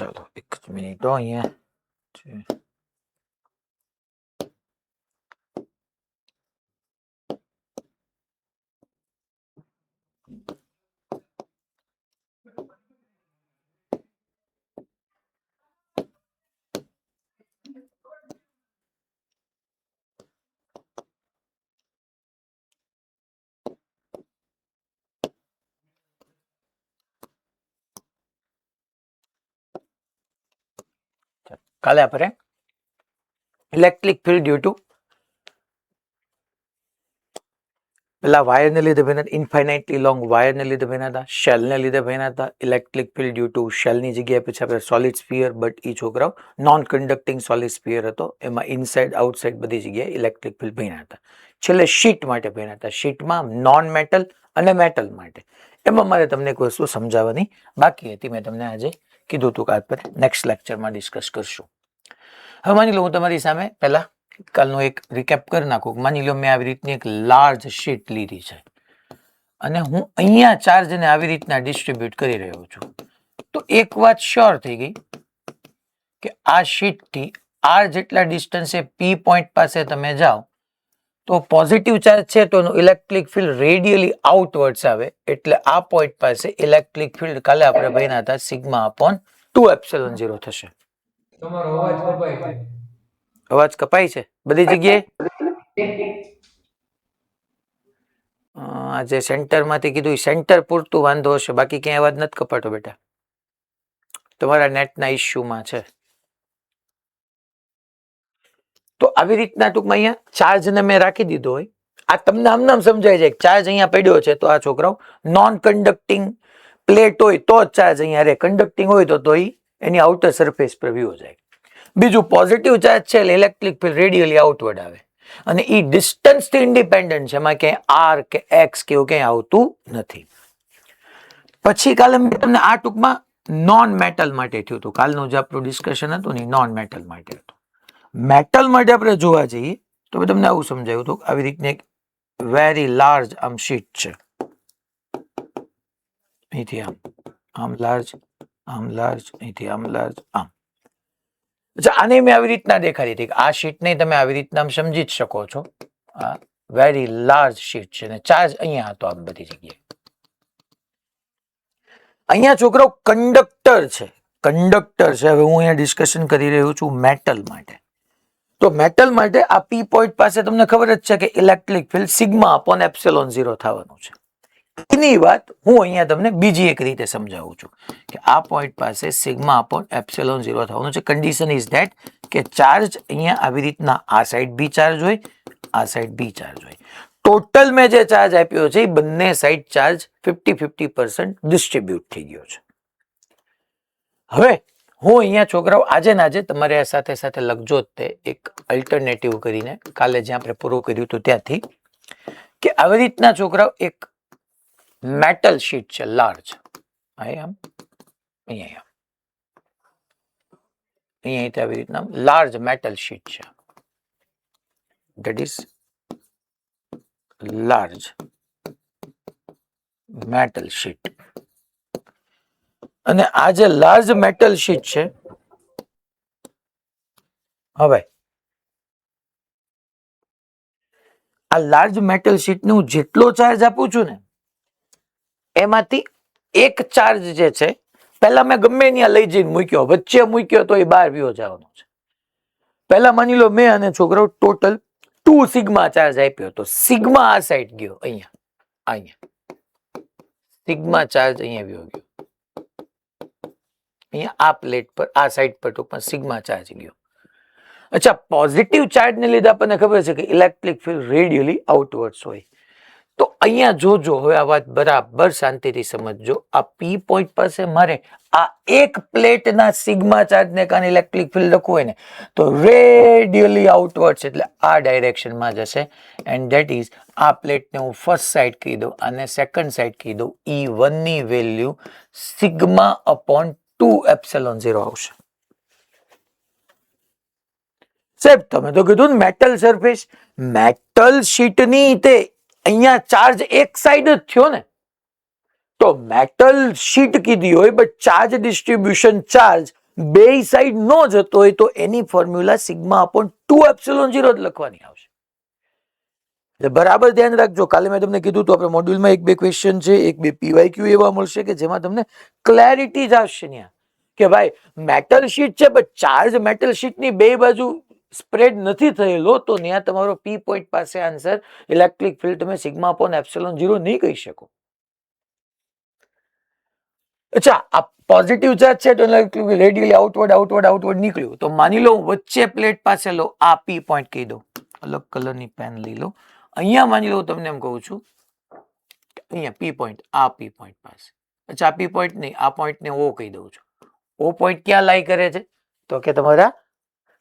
ચાલો એક જ મિનિટ અહીંયા કાલે આપણે ઇલેક્ટ્રિક ફિલ્ડ ડ્યુ ટુ પેલા વાયરને લીધે ભેના ઇન્ફાઇનાઇટલી લોંગ વાયરને લીધે ભેના હતા, શેલને લીધે ભેના હતા. ઇલેક્ટ્રિક ફિલ્ડ ડ્યુ ટુ શેલની જગ્યાએ પછી આપણે સોલિડ સ્ફિયર, બટ એ છોકરાઓ નોન કન્ડક્ટિંગ સોલિડ સ્ફિયર હતો, એમાં ઇનસાઇડ આઉટસાઇડ બધી જગ્યાએ ઇલેક્ટ્રિક ફિલ્ડ ભેના હતા. છેલ્લે શીટ માટે ભેના હતા, શીટમાં નોન મેટલ અને મેટલ માટે. એમાં મારે તમને એક વસ્તુ સમજાવવાની બાકી હતી, મેં તમને આજે કીધું હતું કે આપણે નેક્સ્ટ લેક્ચરમાં ડિસ્કસ કરશું. હવે માની લો હું તમારી સામે પહેલા કાલનું એક રિકેપ કરી નાખું. માની લો મેં આવી રીતની એક લાર્જ શીટ લીધી છે અને હું અહીંયા ચાર્જને આવી રીતના ડિસ્ટ્રીબ્યુટ કરી રહ્યો છું. તો એક વાત શ્યોર થઈ ગઈ કે આ શીટથી આર જેટલા ડિસ્ટન્સે પી પોઈન્ટ પાસે તમે જાઓ તો પોઝિટિવ ચાર્જ છે તો એનું ઇલેક્ટ્રિક ફિલ્ડ રેડિયલી આઉટવર્ડ્સ આવે, એટલે આ પોઈન્ટ પાસે ઇલેક્ટ્રિક ફિલ્ડ કાલે આપણે ભણ્યા હતા સિગ્મા અપોન 2 એપ્સિલોન 0 થશે. તમારો અવાજ કપાય છે. અવાજ કપાય છે બધી જગ્યાએ. આજે સેન્ટરમાંથી કીધું સેન્ટર પૂરતું વાંધો હશે, બાકી ક્યાંય અવાજ નથી કપાતો બેટા, તમારા નેટના ઇશ્યુમાં છે. તો આવી રીતના ટૂંકમાં અહીંયા ચાર્જને મેં રાખી દીધો હોય. આ તમને આમ સમજાય છે ચાર્જ અહીંયા પડ્યો છે તો આ છોકરાઓ નોન કન્ડક્ટિંગ પ્લેટ હોય તો જ ચાર્જ અહીંયા રહે, કન્ડક્ટિંગ હોય તો એની આઉટર સરફેસ પર વ્યૂ જાય. બીજું પોઝિટિવ ચાર્જ છે એટલે ઇલેક્ટ્રિક ફિલ્ડ રેડિયલી આઉટવર્ડ આવે અને એ ડિસ્ટન્સથી ઇન્ડિપેન્ડન્ટ છે, એમાં ક્યાંય આર કે એક્સ કે એવું ક્યાંય આવતું નથી. પછી કાલે મેં તમને આ ટૂંકમાં નોન મેટલ માટે થયું હતું, કાલનું જે આપણું ડિસ્કશન હતું ને નોન મેટલ માટે હતું. મેટલ માટે આપણે જોવા જઈએ તો મેં તમને આવું સમજાવ્યું હતું, આવી રીતની એક વેરી લાર્જ આમ શીટ છે, અહીંથી આમ લાર્જ, આમ લાર્જ, અહીંથી આમ લાર્જ, આમ. આને મેં આવી રીતના દેખાડી હતી કે આ શીટને તમે આવી રીતના સમજી જ શકો છો. આ વેરી લાર્જ શીટ છે ને ચાર્જ અહીંયા હતો આમ બધી જગ્યાએ. અહીંયા છોકરો કંડક્ટર છે, કંડક્ટર છે. હવે હું અહીંયા ડિસ્કશન કરી રહ્યો છું મેટલ માટે. તો મેટલ માટે આ પી પોઈન્ટ પાસે તમને ખબર જ છે કે electric field sigma upon epsilon 0 થવાનું છે. એની વાત હું અહીંયા તમને બીજી એક રીતે સમજાવું છું કે આ પોઈન્ટ પાસે સિગ્મા અપોન એપ્સિલોન 0 થવાનું છે. કન્ડિશન ઇઝ ધેટ કે ચાર્જ અહીંયા આવી રીતના આ સાઈડ બી ચાર્જ હોય, આ સાઈડ બી ચાર્જ હોય. ટોટલ મેં જે ચાર્જ આપ્યો છે એ બંને સાઈડ ચાર્જ 50-50% ડિસ્ટ્રીબ્યુટ થઈ ગયો છે. હવે હું અહીંયા છોકરાઓ આજે ને આજે તમારે સાથે સાથે લખજો જ તે એક અલ્ટરનેટિવ કરીને કાલે જ્યાં આપણે પૂરું કર્યું હતું ત્યાંથી કે આવી રીતના છોકરાઓ એક મેટલ શીટ છે લાર્જ, અહીંયા આવી રીતના લાર્જ મેટલ શીટ છે, that is large metal sheet. અને આ જે લાર્જ મેટલ શીટ છે, હવે આ લાર્જ મેટલ શીટને હું જેટલો ચાર્જ આપું છું ને એમાંથી એક ચાર્જ જે છે પહેલા મેં ગમે ત્યાં લઈ જઈને મૂક્યો, વચ્ચે મૂક્યો તો એ બહાર વ્યો જવાનો છે. પહેલા માની લો મેં અને છોકરો ટોટલ 2 સિગ્મા ચાર્જ આપ્યો તો સિગ્મા આ સાઈડ ગયો, અહીંયા સિગ્મા ચાર્જ અહીંયા વ્યો ગયો, અહીંયા આ પ્લેટ પર આ સાઈડ પર ટૂંકમાં સિગ્મા ચાર્જ ગયો. અચ્છા, પોઝિટિવ ચાર્જને લીધે આપણને ખબર છે કે ઇલેક્ટ્રિક ફિલ્ડ રેડિયલી આઉટવર્ડ્સ હોય. તો અહીંયા જોજો, હવે આ વાત બરાબર શાંતિથી સમજજો. આ પી પોઈન્ટ પાસે મારે આ એક પ્લેટના સિગ્મા ચાર્જને કારણે ઇલેક્ટ્રિક ફિલ્ડ લખવું હોય ને તો રેડિયલી આઉટવર્ડ્સ એટલે આ ડાયરેક્શનમાં જશે. એન્ડ ધેટ ઇઝ આ પ્લેટને હું ફર્સ્ટ સાઈડ કહી દઉં અને સેકન્ડ સાઈડ કહી દઉં. E1 ની વેલ્યુ સિગ્મા અપોન 2 એપ્સિલોન 0 આવશે. સાહેબ તમે તો કીધું ને મેટલ સરફેસ, મેટલ શીટની તે અહીંયા ચાર્જ એક સાઈડ જ થયો ને, તો મેટલ શીટ કીધી હોય બટ ચાર્જ ડિસ્ટ્રીબ્યુશન ચાર્જ બે સાઈડ નો જતો હોય તો એની ફોર્મ્યુલા સિગ્મા અપોન 2 એપ્સિલોન 0 જ લખવાની આવશે. એટલે બરાબર ધ્યાન રાખજો. કાલે મેં તમને કીધું તો આપણે મોડ્યુલમાં એક બે ક્વેશ્ચન છે, એક બે પીવાયક્યુ એવા મળશે કે જેમાં તમને ક્લેરિટી જ આવશે ત્યાં કે ભાઈ મેટલ શીટ છે પણ ચાર્જ મેટલ શીટની બે બાજુ સ્પ્રેડ નથી થયેલો, તો ત્યાં તમારો પી પોઈન્ટ પાસે આન્સર ઇલેક્ટ્રિક ફિલ્ડ તમે સિગ્મા અપોન એપ્સિલોન 0 નહીં કહી શકો. અચ્છા, આ પોઝિટિવ ચાર્જ છે તો રેડિયલી આઉટવર્ડ આઉટવર્ડ આઉટવર્ડ નીકળ્યું, તો માની લો વચ્ચે પ્લેટ પાસે લો, આ પી પોઈન્ટ કહી દો, અલગ કલરની પેન લઈ લો. અહીંયા માની લો તમને એમ કહું છું અહીંયા પી પોઈન્ટ, આ પી પોઈન્ટ પાસે. અચ્છા, પી પોઈન્ટ નહીં, આ પોઈન્ટ ને ઓ કહી દઉં છું. ઓ પોઈન્ટ ક્યાં લાઈ કરે છે તો કે તમારા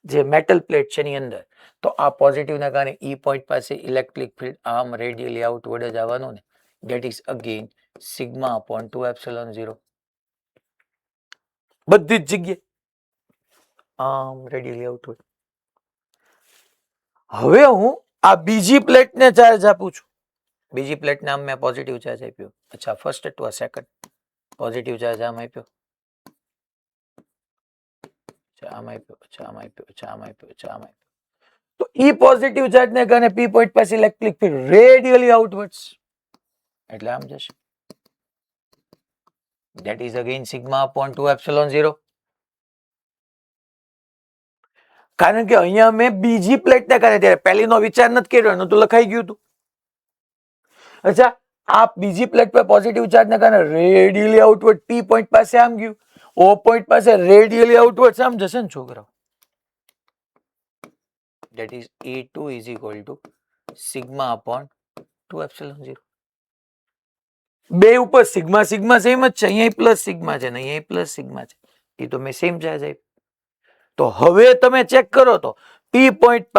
જે મેટલ પ્લેટ છે એની અંદર. તો આ પોઝિટિવ ના કારણે ઈ પોઈન્ટ પાસે ઇલેક્ટ્રિક ફિલ્ડ આમ રેડિયલી આઉટવર્ડ જ આવવાનું ને, that is again sigma upon 2 epsilon 0 બધી જ જગ્યાએ આમ રેડિયલી આઉટવર્ડ. હવે હું આ બીજી પ્લેટને ચાર્જ આપું છું. બીજી પ્લેટને આમ મેં પોઝિટિવ ચાર્જ આપ્યો. અચ્છા, ફર્સ્ટ અથવા સેકન્ડ પોઝિટિવ ચાર્જ આમ આપ્યો, આમ આપ્યો, આમ આપ્યો, આમ આપ્યો, આમ આપ્યો. તો ઈ પોઝિટિવ ચાર્જ ને કારણે પી પોઈન્ટ પાસે ઇલેક્ટ્રિક ફિલ્ડ રેડિયલી આઉટવર્ડ્સ એટલે આમ જશે. That is again sigma upon 2 epsilon 0. કારણ કે અહીંયા મેં બીજી પ્લેટને કારણે, ત્યારે પહેલીનો વિચાર નથી કર્યો, એનું તો લખાઈ ગયું હતું. અચ્છા, આ બીજી પ્લેટ પર પોઝિટિવ ચાર્જ ને કારણે રેડિયલી આઉટવર્ડ પી પોઈન્ટ પાસે આમ ગયું, ઓ પોઈન્ટ પાસે રેડિયલી આઉટવર્ડ આમ જશે ને છોકરાઓ. that is A2 is equal to sigma upon 2 epsilon 0. બે ઉપર સિગ્મા સિગ્મા સેમ જ છે, અહીંયા પ્લસ સિગ્મા છે ને અહીંયા પ્લસ સિગ્મા છે, એ તો મેં સેમ ચાર્જ આપ્યો. તો હવે તમે ચેક કરો તો પી પોઈન્ટ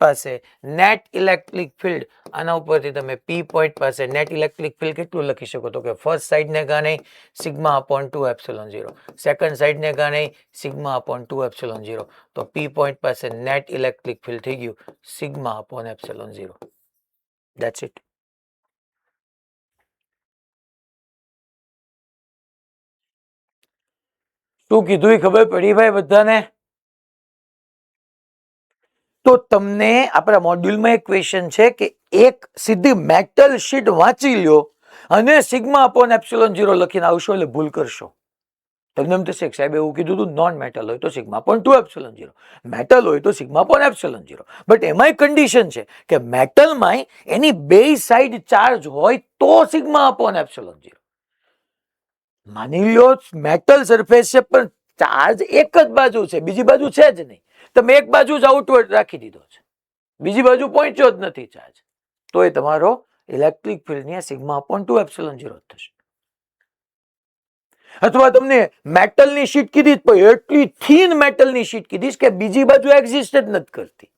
પાસે નેટ ઇલેક્ટ્રિક ફિલ્ડ, આના ઉપરથી તમે પી પોઈન્ટ પાસે નેટ ઇલેક્ટ્રિક ફિલ્ડ કેટલું લખી શકો તો કે ફર્સ્ટ સાઈડ ને કારણે sigma upon 2 epsilon 0, second side ને કારણે સિગ્મા અપોન 2 એપ્સિલોન 0. તો પી પોઈન્ટ પાસે નેટ ઇલેક્ટ્રિક ફિલ્ડ થઈ ગયું sigma upon epsilon 0. That's it. શું કીધું એ ખબર પડી ભાઈ બધાને? તો તમને આપણા મોડ્યુલમાં એક ક્વેશ્ચન છે કે એક સીધી મેટલ શીટ વાંચી લ્યો અને સિગ્મા અપોન એપ્સિલોન 0 લખીને આવશો એટલે ભૂલ કરશો. તમને એમ થશે સાહેબ એવું કીધું હતું નોન મેટલ હોય તો સિગ્મા અપોન 2 એપ્સિલોન 0, મેટલ હોય તો સિગ્મા અપોન એપ્સિલોન 0. બટ એમાંય કન્ડિશન છે કે મેટલમાં એની બે સાઈડ ચાર્જ હોય તો સિગ્મા અપોન એપ્સિલોન 0. માની લ્યો મેટલ સરફેસ છે પણ ચાર્જ એક જ બાજુ છે, બીજી બાજુ છે જ નહીં, તમે એક બાજુ જ આઉટવર્ડ રાખી દીધો છે, બીજી બાજુ પહોંચ્યો જ નથી ચાર્જ, તો એ તમારો ઇલેક્ટ્રિક ફિલ્ડ ની સિગ્મા અપોન 2 એપ્સિલોન 0 થશે. અથવા તમને મેટલની શીટ કીધી પણ એટલી થીન મેટલની શીટ કીધી કે બીજી બાજુ એક્ઝિસ્ટ જ નથી કરતી,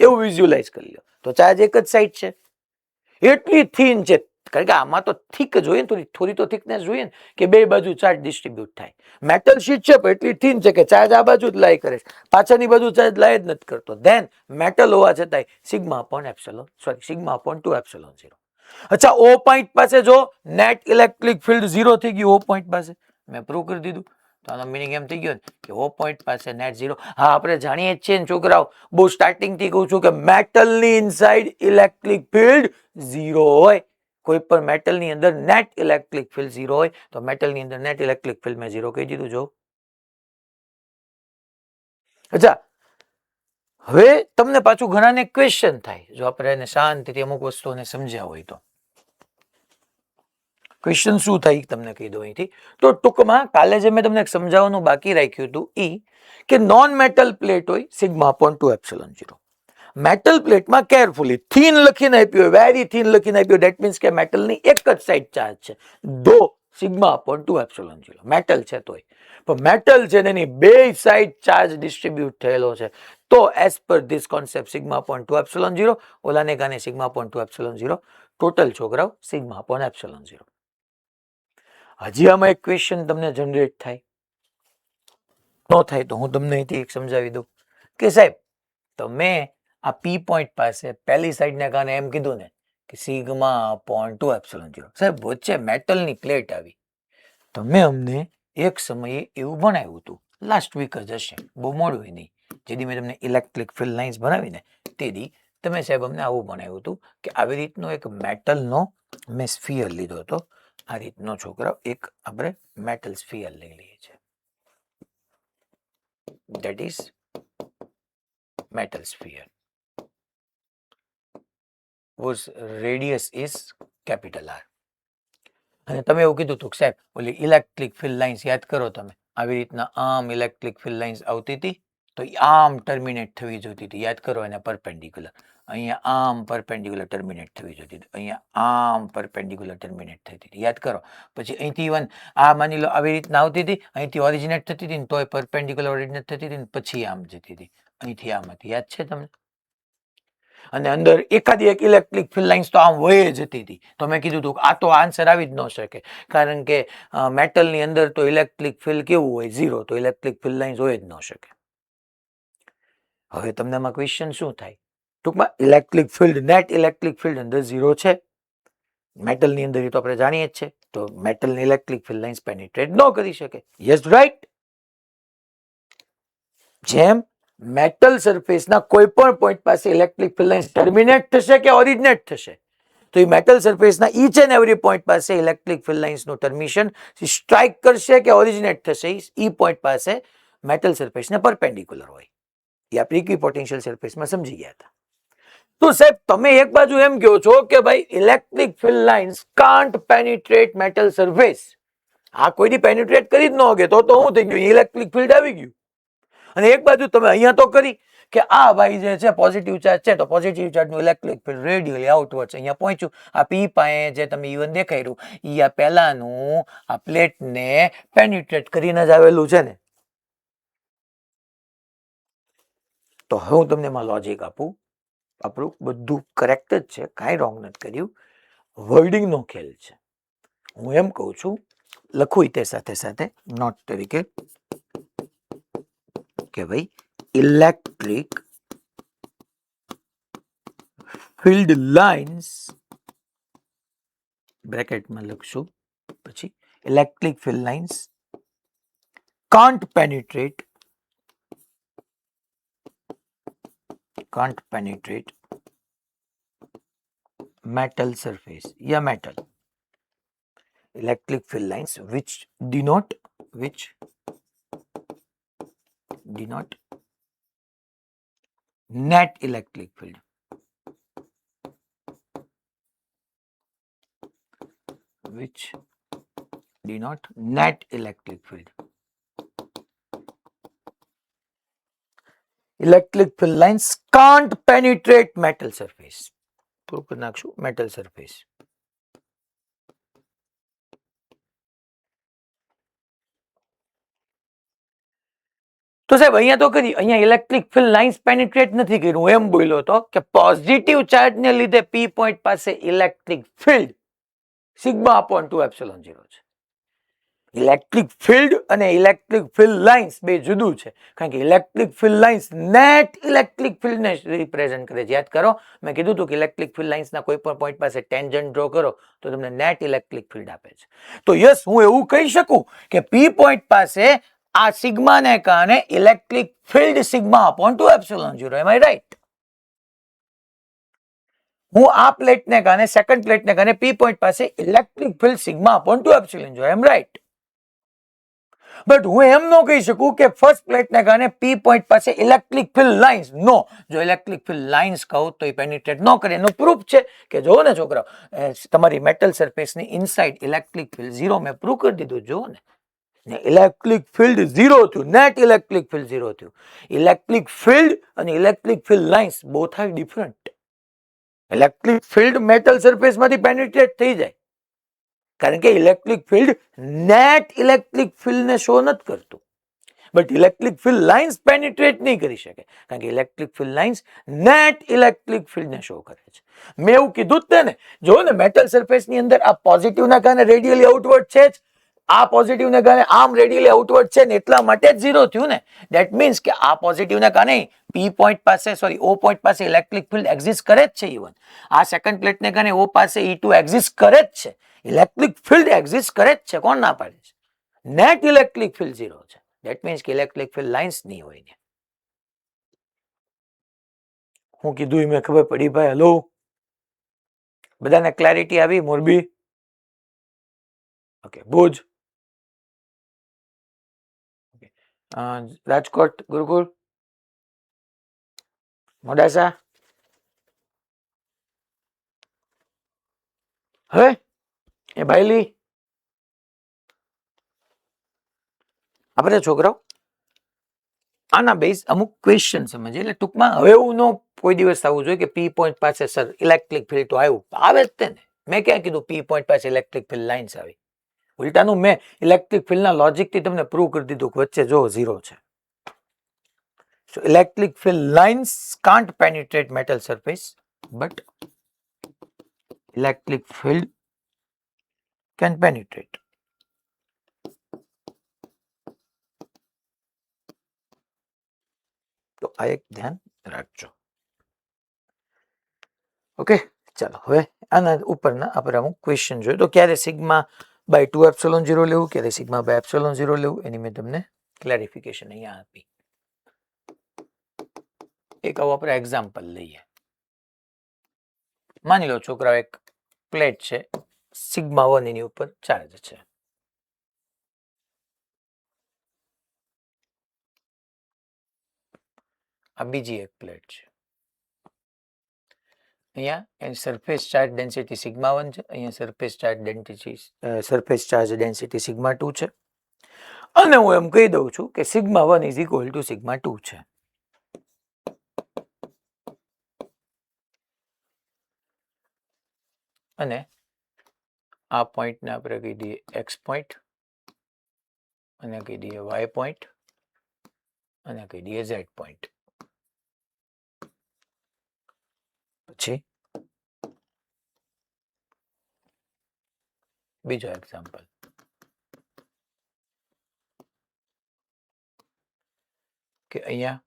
એવું વિઝ્યુઅલાઇઝ કરી લો, તો ચાર્જ એક જ સાઈડ છે, એટલી થીન છે. કારણ કે આમાં તો થીક જોઈએ ને, થોડી તો થિકનેસ જોઈએ ને કે બે બાજુ ચાર્જ ડિસ્ટ્રીબ્યુટ થાય. મેટલ શીટ છે પણ એટલી થીન છે કે ચાર્જ આ બાજુ જ લાય કરે, પાછળની બાજુ ચાર્જ લાય જ નથી કરતો. ધેન મેટલ હોવા છતાંય sigma upon epsilon sigma upon 2 epsilon 0. અચ્છા, ઓ પોઈન્ટ પાસે જો નેટ ઇલેક્ટ્રિક ફિલ્ડ 0 થઈ ગયું, ઓ પોઈન્ટ પાસે મેં પ્રૂવ કરી દીધું, તો આનો મિનિંગ એમ થઈ ગયો ને કે ઓ પોઈન્ટ પાસે નેટ 0. હા, આપણે જાણીએ જ છીએ ને છોકરાઓ, બહુ સ્ટાર્ટિંગ થી કહું છું કે મેટલની ઇનસાઇડ ઇલેક્ટ્રિક ફિલ્ડ 0 હોય. કોઈ પણ મેટલની અંદર નેટ ઇલેક્ટ્રિક ફિલ્ડ 0 હોય તો મેટલની અંદર નેટ ઇલેક્ટ્રિક ફિલ્ડ મેં 0 કહી દીધું. જો અચ્છા, હવે તમને પાછું ઘણાને ક્વેશ્ચન થાય, જો આપણે એને શાંતિથી અમુક વસ્તુઓને સમજ્યા હોય તો ક્વેશ્ચન શું થાય તમને કહી દો અહીંથી. તો ટૂંકમાં કાલે જે મેં તમને સમજાવવાનું બાકી રાખ્યું હતું એ કે નોન મેટલ પ્લેટ હોય સિગ્મા અપોન 2 એપ્સિલોન 0. મેટલ પ્લેટમાં કેરફુલી થીન લખીને આપ્યું, વેરી થીન લખીને આપ્યું, ધેટ મીન્સ કે મેટલની એક જ સાઈડ ચાર્જ છે, દો સિગ્મા અપોન 2 એપ્સિલોન 0. મેટલ છે તોય, પણ મેટલ છે એની બે સાઈડ ચાર્જ ડિસ્ટ્રીબ્યુટ થયેલો છે, તો as per this concept sigma upon 2 epsilon 0, ઓલાને કારણે સિગ્મા અપોન 2 એપ્સિલોન 0, ટોટલ છોકરાઓ સિગ્મા અપોન એપ્સિલોન 0. હજી આમાં એક ક્વેશ્ચન તમને જનરેટ થાય, ન થાય તો હું તમને અહીંથી એક સમજાવી દઉં કે સાહેબ તમે આ પી પોઈન્ટ પાસે પહેલી સાઈડ ને કારણે એમ કીધું ને કે સિગ્મા અપોન 2 એપ્સિલોન 0. સાહેબ વચ્ચે મેટલની પ્લેટ આવી, તમે અમને એક સમયે એવું બનાવ્યું હતું, લાસ્ટ વીક જ હશે, બહુ મોડું નહીં, જેથી મેં તમને ઇલેક્ટ્રિક ફિલ્ડ લાઇન્સ બનાવીને તેથી તમે સાહેબ અમને આવું બનાવ્યું હતું કે આવી રીતનો એક મેટલનો મેં સ્ફિયર લીધો હતો. આ રીતનો છોકરાઓ એક આપણે મેટલ સ્ફિયર લઈ લઈએ છીએ, that is metal sphere whose radius is capital R. અને તમે એવું કીધું હતું કે સાહેબ ઓલી ઇલેક્ટ્રિક ફિલ્ડ લાઇન્સ યાદ કરો, તમે આવી રીતના આમ ઇલેક્ટ્રિક ફિલ્ડ લાઇન્સ આવતી હતી તો આમ ટર્મિનેટ થવી જોતી હતી, યાદ કરો, એને પરપેન્ડિક્યુલર, અહીંયા આમ પરપેન્ડિક્યુલર ટર્મિનેટ થવી જોતી હતી, અહીંયા આમ પરપેન્ડિક્યુલર ટર્મિનેટ થતી હતી, યાદ કરો. પછી અહીંથી ઇવન આ માની લો આવી રીતના આવતી હતી, અહીંથી ઓરિજિનેટ થતી હતી ને તોય પરપેન્ડિક્યુલર ઓરિજિનેટ થતી હતી ને પછી આમ જતી હતી, અહીંથી આમ હતી, યાદ છે તમને? અને અંદર એકાદી એક ઇલેક્ટ્રિક ફિલ્ડ લાઇન્સ તો આમ વહી જતી હતી. તો મેં કીધું હતું આ તો આન્સર આવી જ ન શકે, કારણ કે મેટલની અંદર તો ઇલેક્ટ્રિક ફિલ્ડ કેવું હોય, ઝીરો, તો ઇલેક્ટ્રિક ફિલ્ડ લાઇન્સ હોય જ ન શકે. હવે તમને આમાં ક્વેશ્ચન શું થાય? ટૂંકમાં electric field, net electric field અંદર ઝીરો છે, મેટલની અંદર તો આપણે જાણીએ જ છે, તો મેટલની ઇલેક્ટ્રિક ફિલ્ડ લાઇન્સ પેનિટ્રેટ ન કરી શકે. Yes, right. જેમ મેટલ સરફેસના કોઈ પણ પોઈન્ટ પાસે ઇલેક્ટ્રિક ફિલ્ડ લાઇન્સ ટર્મિનેટ થશે કે ઓરિજિનેટ થશે, તો એ મેટલ સરફેસના ઈચ એન્ડ એવરી પોઈન્ટ પાસે ઇલેક્ટ્રિક ફિલ્ડ લાઇન્સનું ટર્મિનેશન સ્ટ્રાઇક કરશે કે ઓરિજિનેટ થશે, ઈ પોઈન્ટ પાસે મેટલ સરફેસને પરપેન્ડિક્યુલર હોય. એ આપણે ઇક્વિપોટેન્શિયલ સરફેસમાં સમજી ગયા હતા. તો સાહેબ તમે એક બાજુ એમ કહો છો કે ભાઈ electric field lines can't penetrate metal surface, આ કોઈની પેનિટ્રેટ કરી જ ન શકે, તો શું થઈ ગયું? ઇલેક્ટ્રિક ફિલ્ડ આવી ગયું. અને એક બાજુ તમે અહીંયા તો કરી કે આ ભાઈ જે છે પોઝિટિવ ચાર્જ છે, તો પોઝિટિવ ચાર્જનું ઇલેક્ટ્રિક ફિલ્ડ રેડિયલી આઉટવર્ડ અહીંયા પહોંચ્યું. આ પી પાસે જે તમે ઇવન દેખાડ્યું એ આ પહેલાનું આ પ્લેટને પેનિટ્રેટ કરીને જ આવેલું છે ને. તો હું તમને એમાં લોજિક આપું, આપણું બધું કરેક્ટ જ છે, કાંઈ રોંગ નથી કર્યું, વર્ડિંગનો ખેલ છે. હું એમ કહું છું, લખું તે સાથે સાથે નોટ તરીકે કે ભાઈ ઇલેક્ટ્રિક ફિલ્ડ લાઇન્સ બ્રેકેટમાં લખશું, પછી electric field lines can't penetrate metal surface, yeah, metal electric field lines which denote net electric field, which denote net electric field. Electric field lines can't penetrate metal surface. પૂરું કરી નાખશું, metal surface. તો સાહેબ અહીંયા તો કરી, અહીંયા electric field lines penetrate નથી કર્યું. હું એમ બોલ્યો હતો કે પોઝિટિવ ચાર્જને લીધે પી પોઈન્ટ પાસે electric field sigma upon 2 epsilon 0 છે. ઇલેક્ટ્રિક ફિલ્ડ અને ઇલેક્ટ્રિક ફિલ્ડ લાઇન્સ બે જુદું છે, કારણ કે electric field lines net electric ફિલ્ડને રિપ્રેઝન્ટ કરે છે. યાદ કરો, મેં કીધું હતું કે ઇલેક્ટ્રિક ફિલ્ડ લાઇન્સના કોઈ પણ પોઈન્ટ પાસે ટેન્જન્ટ ડ્રો કરો તો તમને નેટ ઇલેક્ટ્રિક ફિલ્ડ આપે છે. તો યસ, હું એવું કહી શકું કે પી પોઈન્ટ પાસે આ સિગ્માને કારણે electric field sigma upon 2 epsilon 0. Am I right? હું આ પ્લેટને કારણે, સેકન્ડ પ્લેટને કારણે પી પોઈન્ટ પાસે electric field sigma upon 2 epsilon 0. Am right? But હું એમ ન કહી શકું કે ફર્સ્ટ પ્લેટને કારણે પી પોઈન્ટ પાસે ઇલેક્ટ્રિક ફિલ્ડ લાઇન્સ. નો, જો ઇલેક્ટ્રિક ફિલ્ડ લાઇન્સ કહું તો એ પેનિટ્રેટ ન કરે. એનું પ્રૂફ છે કે જો ને છોકરાઓ, તમારી મેટલ સરફેસની ઇનસાઇડ ઇલેક્ટ્રિક ફિલ્ડ 0 મેં પ્રૂવ કરી દીધું. જો ને ઇલેક્ટ્રિક ફિલ્ડ 0 થયું, નેટ ઇલેક્ટ્રિક ફિલ્ડ 0 થયું. ઇલેક્ટ્રિક ફિલ્ડ અને electric field lines both are different. Electric field metal સરફેસમાંથી પેનિટ્રેટ થઈ જાય, કારણ કે ઇલેક્ટ્રિક ફિલ્ડ નેટ ઇલેક્ટ્રિક ફિલ્ડને શો નથી કરતું. But electric field lines penetrate નહીં કરી શકે, કારણ કે electric field lines net electric ફિલ્ડને શો કરે છે. મેં એવું કીધું જ ને, જો ને મેટલ સરફેસની અંદર આ પોઝિટિવના કારણે રેડિયલી આઉટવર્ડ છે જ, આ પોઝિટિવને કારણે આમ રેડિયલી આઉટવર્ડ છે ને, એટલા માટે જ 0 થયું ને. ધેટ મીન્સ કે આ પોઝિટિવના કારણે પી પોઈન્ટ પાસે, સોરી, ઓ પોઈન્ટ પાસે ઇલેક્ટ્રિક ફિલ્ડ એક્ઝિસ્ટ કરે જ છે. ઇવન આ સેકન્ડ પ્લેટને કારણે ઓ પાસે E2 એક્ઝિસ્ટ કરે જ છે, ઇલેક્ટ્રિક ફિલ્ડ એક્ઝિસ્ટ કરે જ છે. કોણ ના પાડે છે? નેટ ઇલેક્ટ્રિક ફિલ્ડ 0 છે. ધેટ મીન્સ કે ઇલેક્ટ્રિક ફિલ્ડ લાઇન્સ નહીં હોય ને. હું કીધું એ મેં ખબર પડી ભાઈ? હેલો, બધાને ક્લેરિટી આવી? મોરબી, ઓકે, ભુજ, રાજકોટ, ગુરુકુળ, મોડાસા, હવે એ બાયલી, આપણે છોકરાઓ આના બેઝ અમુક ક્વેશ્ચન સમજીએ. એટલે ટૂંકમાં હવે એવું નો કોઈ દિવસ થવું જોઈએ કે પી પોઈન્ટ પાસે સર ઇલેક્ટ્રિક ફિલ્ડ તો આવ્યું, આવે જ તે ને. મેં ક્યાં કીધું પી પોઈન્ટ પાસે ઇલેક્ટ્રિક ફિલ્ડ લાઇન્સ આવી? ઉલટાનું મેં ઇલેક્ટ્રિક ફિલ્ડના લોજિકથી તમને પ્રૂવ કરી દીધું કે વચ્ચે જો 0 છે. So electric field lines can't penetrate metal surface, but electric field can penetrate. તો આ એક ધ્યાન રાખજો. ઓકે, ચાલો હવે આના ઉપરના આપણે અમુક ક્વેશ્ચન જોઈએ. તો ક્યારે સિગ્મા બાય 2 એપ્સિલોન 0 લેવું, ક્યારે સિગ્મા બાય એપ્સિલોન 0 લેવું, એની મેં તમને ક્લેરિફિકેશન અહીંયા આપી. એક આવું આપણે એક્ઝામ્પલ લઈએ. માની લો છોકરાઓ એક પ્લેટ છે, સિગ્મા 1 એની ઉપર ચાર્જ છે. આ બીજી એક પ્લેટ છે. અહીંયા એની સરફેસ ચાર્જ ડેન્સિટી સિગ્મા 1 છે, અહીંયા સરફેસ ચાર્જ ડેન્સિટી સિગ્મા 2 છે. અને હું એમ કહી દઉં છું કે sigma 1 is equal to sigma 2 છે. અને આ પોઈન્ટને આપણે કહી દઈએ એક્સ પોઈન્ટ, અને કહી દઈએ વાય પોઈન્ટ, અને કહી દઈએ ઝેડ પોઈન્ટ. પછી બીજો એક્ઝામ્પલ કે અહીંયા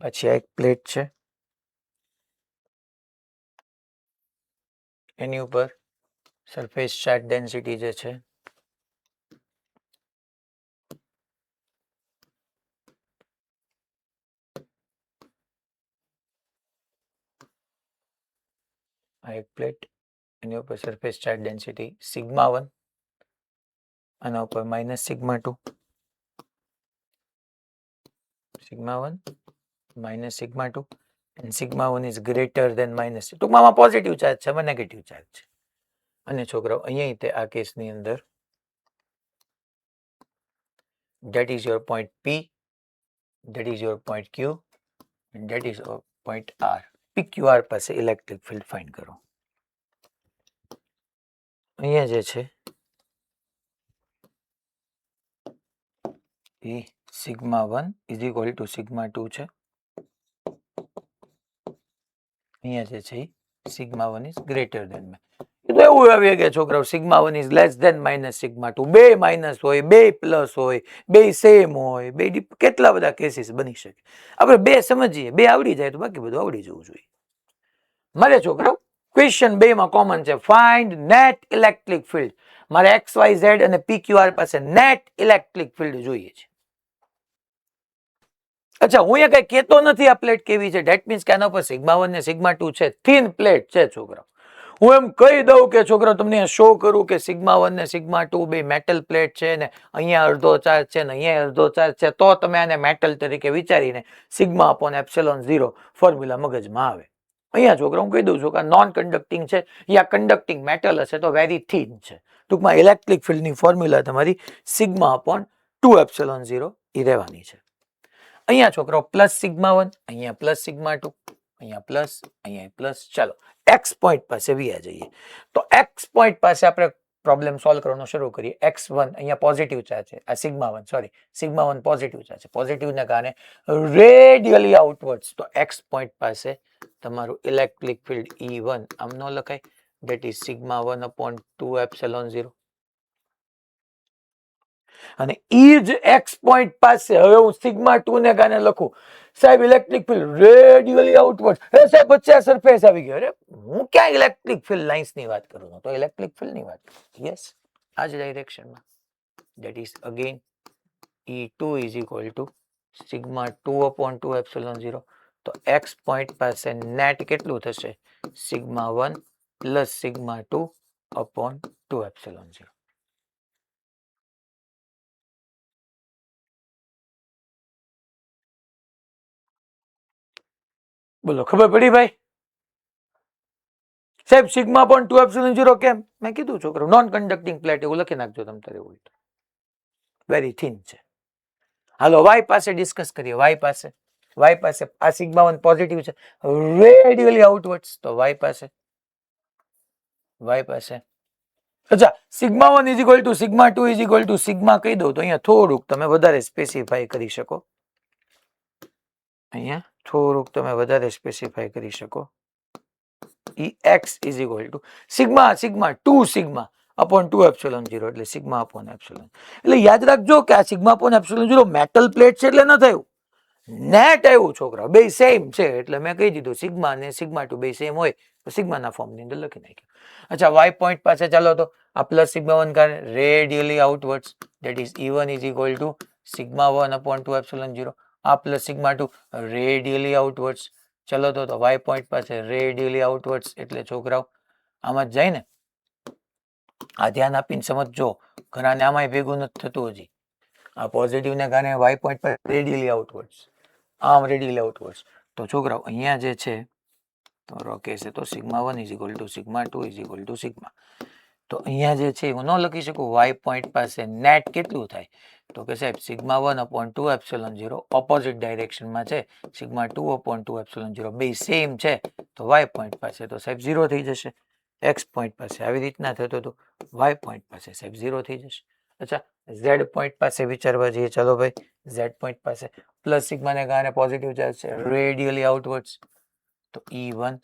પછી આ એક પ્લેટ છે, એની ઉપર સરફેસ ચાર્જ ડેન્સિટી જે છે આ એક પ્લેટ, એની ઉપર સરફેસ ચાર્જ ડેન્સિટી સિગ્મા 1, આના ઉપર minus sigma 2, sigma 1 minus sigma 2, and sigma 1 is greater than minus. ટૂંકમાં આમાં પોઝિટિવ ચાર્જ છે, આમાં નેગેટિવ ચાર્જ છે. અને છોકરાઓ અહીંયા તે આ કેસની અંદર that is your point P, that is your point Q, and that is your point R. PQR પાસે ઇલેક્ટ્રિક ફિલ્ડ ફાઇન્ડ કરો. અહીંયા જે છે એ sigma 1 is equal to sigma 2 છે. અહીંયા જે છે સિગ્મા 1 ઇઝ ગ્રેટર ધેન. તો એવું આવી કે છોકરાઓ sigma 1 is less than minus sigma 2. બે માઇનસ હોય, બે પ્લસ હોય, બે સેમ હોય, બે કેટલા બધા કેસીસ બની શકે. આપણે બે સમજીએ, બે આવડી જાય તો બાકી બધું આવડી જવું જોઈએ. મારે છોકરાઓ ક્વેશ્ચન 2 માં કોમન છે, ફાઇન્ડ નેટ ઇલેક્ટ્રિક ફિલ્ડ. મારે એક્સ વાય ઝેડ અને PQR પાસે નેટ ઇલેક્ટ્રિક ફિલ્ડ જોઈએ છે. અચ્છા, હું અહીંયા કઈ કહેતો નથી આ પ્લેટ કેવી છે. ધેટ મીન્સ કે આના ઉપર સિગ્મા 1 ને સિગ્મા 2 છે, થિન પ્લેટ છે છોકરાઓ. હું એમ કહી દઉં કે છોકરા તમને શો કરું કે સિગ્મા 1 ને સિગ્મા 2 બે મેટલ પ્લેટ છે ને અહીંયા અડધો ચાર્જ છે ને અહીંયા અડધો ચાર્જ છે, તો તમે આને મેટલ તરીકે વિચારીને સિગ્મા અપોન એપ્સિલોન 0 ફોર્મ્યુલા મગજમાં આવે. અહીંયા છોકરા હું કહી દઉં છું કે નોન કન્ડક્ટિંગ છે, યા કન્ડક્ટિંગ મેટલ હશે તો વેરી થિન છે. ટૂંકમાં ઇલેક્ટ્રિક ફિલ્ડની ફોર્મ્યુલા તમારી સિગ્મા અપોન 2 એપ્સિલોન 0 એ રહેવાની છે. અહીંયા છોકરાઓ પ્લસ સિગ્મા 1, અહીંયા પ્લસ સિગ્મા 2, અહીંયા પ્લસ, અહીંયા પ્લસ. ચાલો એક્સ પોઈન્ટ પાસે વ્યા જઈએ. તો એક્સ પોઈન્ટ પાસે આપણે પ્રોબ્લેમ સોલ્વ કરવાનો શરૂ કરીએ. x1 અહીંયા પોઝિટિવ ચાર્જ છે, આ સિગ્મા 1 પોઝિટિવ ચાર્જ છે, પોઝિટિવને કારણે રેડિયલી આઉટવર્ડ્સ. તો એક્સ પોઈન્ટ પાસે તમારું ઇલેક્ટ્રિક ફિલ્ડ E1 આમ ન લખાય, that is sigma 1 upon 2 epsilon 0. અને ઈ જ એક્સ પોઈન્ટ પાસે હવે હું સિગ્મા 2 ને કારણે લખું, સાહેબ ઇલેક્ટ્રિક ફિલ્ડ રેડિયલી આઉટવર્ડ, હે સાહેબ વચ્ચે સરફેસ આવી ગયો, અરે હું ક્યાં ઇલેક્ટ્રિક ફિલ્ડ લાઇન્સ ની વાત કરું છું, તો ઇલેક્ટ્રિક ફિલ્ડ ની વાત કરું. યસ, આ જ ડાયરેક્શનમાં. That is again E2 is equal to sigma 2 upon 2 epsilon 0. તો x પોઈન્ટ પાસે નેટ કેટલું થશે, sigma 1 plus sigma 2 upon 2 epsilon 0. બોલો, ખબર પડી ભાઈ? સાહેબ સિગ્મા પણ 2 એપ્સિલોન 0 કેમ? મેં કીધું છોકરો નોન કન્ડક્ટિંગ પ્લેટ, એવું લખી નાખજો તમ તારે ઉલટ. વેરી થિન છે. હાલો y પાસે ડિસ્કસ કરીએ. y પાસે આ સિગ્મા 1 પોઝિટિવ છે, રેડિયલી આઉટવર્ડ્સ, તો y પાસે અચ્છા sigma 1 is equal to sigma 2 is equal to sigma કહી દઉં તો અહીંયા થોડુંક તમે વધારે સ્પેસિફાઈ કરી શકો. અહીંયા થોડુંક તમે વધારે સ્પેસિફાઈ કરી શકો. x is equal to sigma 2 sigma upon 2 epsilon 0, એટલે સિગ્મા upon epsilon. એટલે યાદ રાખજો કે આ sigma upon epsilon 0 metal plate છે એટલે ન થયું, નેટ આવ્યું છોકરા, બે સેમ છે એટલે મેં કહી દીધું સિગ્મા અને સિગ્મા 2 બે સેમ હોય તો સિગ્માના ફોર્મની અંદર લખી નાખ્યું. અચ્છા y પોઈન્ટ પાસે ચાલો તો આ પ્લસ સિગ્મા 1 કારણે radially આઉટવર્ડ્સ, that is E1 is equal to sigma 1 upon 2 epsilon 0, આ પ્લસ સિગ્મા 2 રેડિયલી આઉટવર્ડ્સ. ચલો તો y પોઈન્ટ પાસે રેડિયલી આઉટવર્ડ્સ એટલે છોકરાઓ આમાં જ જાય ને. આ ધ્યાન આપીને સમજજો, ઘણાને આમાંય ભેગું નથી થતું હજી. આ પોઝિટિવ ને કારણે y પોઈન્ટ પર રેડિયલી આઉટવર્ડ્સ, આમ રેડિયલી આઉટવર્ડ્સ, તો છોકરાઓ અહીંયા જે છે તમારો કેસ તો sigma 1 is equal to sigma 2 is equal to sigma. તો અહીંયા જે છે હું ન લખી શકું y પોઈન્ટ પાસે નેટ કેટલું થાય, તો કે સાહેબ સિગ્મા 1 અપોન 2 એપ્સિલોન 0 ઓપોઝિટ ડાયરેક્શનમાં છે, સિગ્મા 2 અપોન 2 એપ્સિલોન 0 બે સેમ છે, તો y પોઈન્ટ પાસે તો સાહેબ 0 થઈ જશે. x પોઈન્ટ પાસે આવી રીતના થતો તો y પોઈન્ટ પાસે સાહેબ 0 થઈ જશે. અચ્છા z પોઈન્ટ પાસે વિચારવા જઈએ, ચાલો ભાઈ z પોઈન્ટ પાસે પ્લસ સિગ્મા ને કારણે પોઝિટિવ ચાર્જ છે, રેડિયલી આઉટવર્ડ્સ, તો E1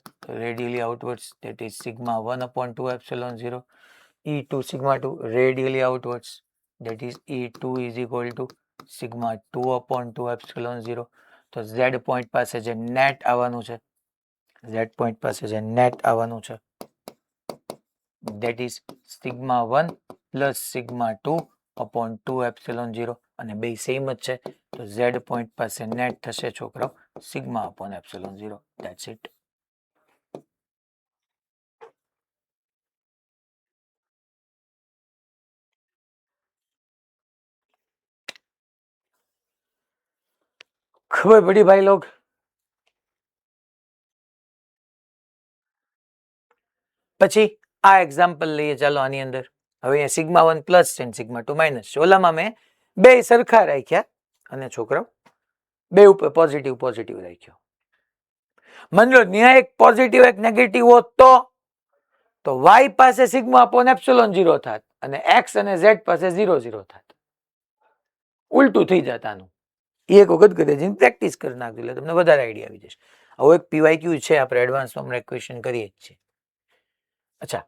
radially આઉટવર્ડ્સ, that is sigma 1 upon 2 epsilon 0. E2 sigma 2 radially outwards, that is E2 is equal to sigma 2 upon 2 epsilon 0. તો z પોઈન્ટ પાસે જે નેટ આવવાનું છે, z પોઈન્ટ પાસે જે નેટ આવવાનું છે, that is sigma 1 plus sigma 2 upon 2 epsilon 0, અને બે સેમ જ છે તો z પોઈન્ટ પાસે નેટ થશે છોકરાઓ sigma upon epsilon 0. That's it. ખબર પડી ભાઈ લોગ? પછી આ એક્ઝામ્પલ લઈએ ચાલો આની અંદર. હવે અહીંયા સિગ્મા 1 પ્લસ છે સિગ્મા 2 માઇનસ છે, ઓલામાં મેં બે સરખા રાખ્યા અને છોકરાઓ બે ઉપર પોઝિટિવ પોઝિટિવ રાખ્યો. માની લો ત્યાં એક પોઝિટિવ એક નેગેટિવ હોત તો y પાસે સિગ્મા અપોન એપ્સિલોન 0 થાત અને x અને z પાસે 0 0 થાત, ઉલટું થઈ જાત આનું. એ એક વખત ઘરે જઈને પ્રેક્ટિસ કરી નાખજો એટલે તમને વધારે આઈડિયા આવી જશે. આવો એક પીવાયક્યુ છે, આપણે એડવાન્સમાં હમણાં ક્વેશ્ચન કરીએ જ છીએ. અચ્છા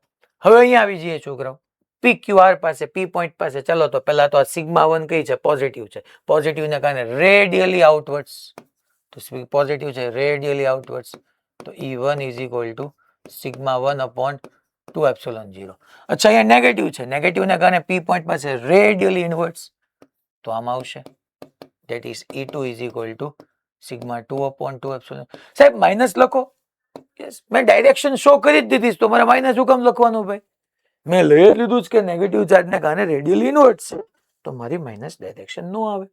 હવે અહીંયા આવી જઈએ છોકરાઓ પી ક્યુ આર પાસે, પી પોઈન્ટ પાસે. ચાલો તો પહેલા તો આ સિગ્મા 1 કઈ છે, પોઝિટિવ છે, પોઝિટિવને કારણે રેડિયલી આઉટવર્ડ્સ, તો પોઝિટિવ છે રેડિયલી આઉટવર્ડ્સ, તો E1 is equal to sigma 1 upon 2 epsilon 0. અચ્છા અહીંયા નેગેટિવ છે, નેગેટિવને કારણે પી પોઈન્ટ પાસે રેડિયલી ઇનવર્ડ્સ, તો આમાં આવશે that is E2 is equal to sigma 2 upon 2 epsilon. સાહેબ માઇનસ લખો. યસ, મેં ડાયરેક્શન શો કરી જ દીધી, તો મારે માઇનસ શું કામ લખવાનું ભાઈ? મેં લઈ જ લીધું છે કે નેગેટિવ ચાર્જને કારણે રેડિયલી ઇનવર્ટ છે, તો મારી માઇનસ ડાયરેક્શન નો આવે.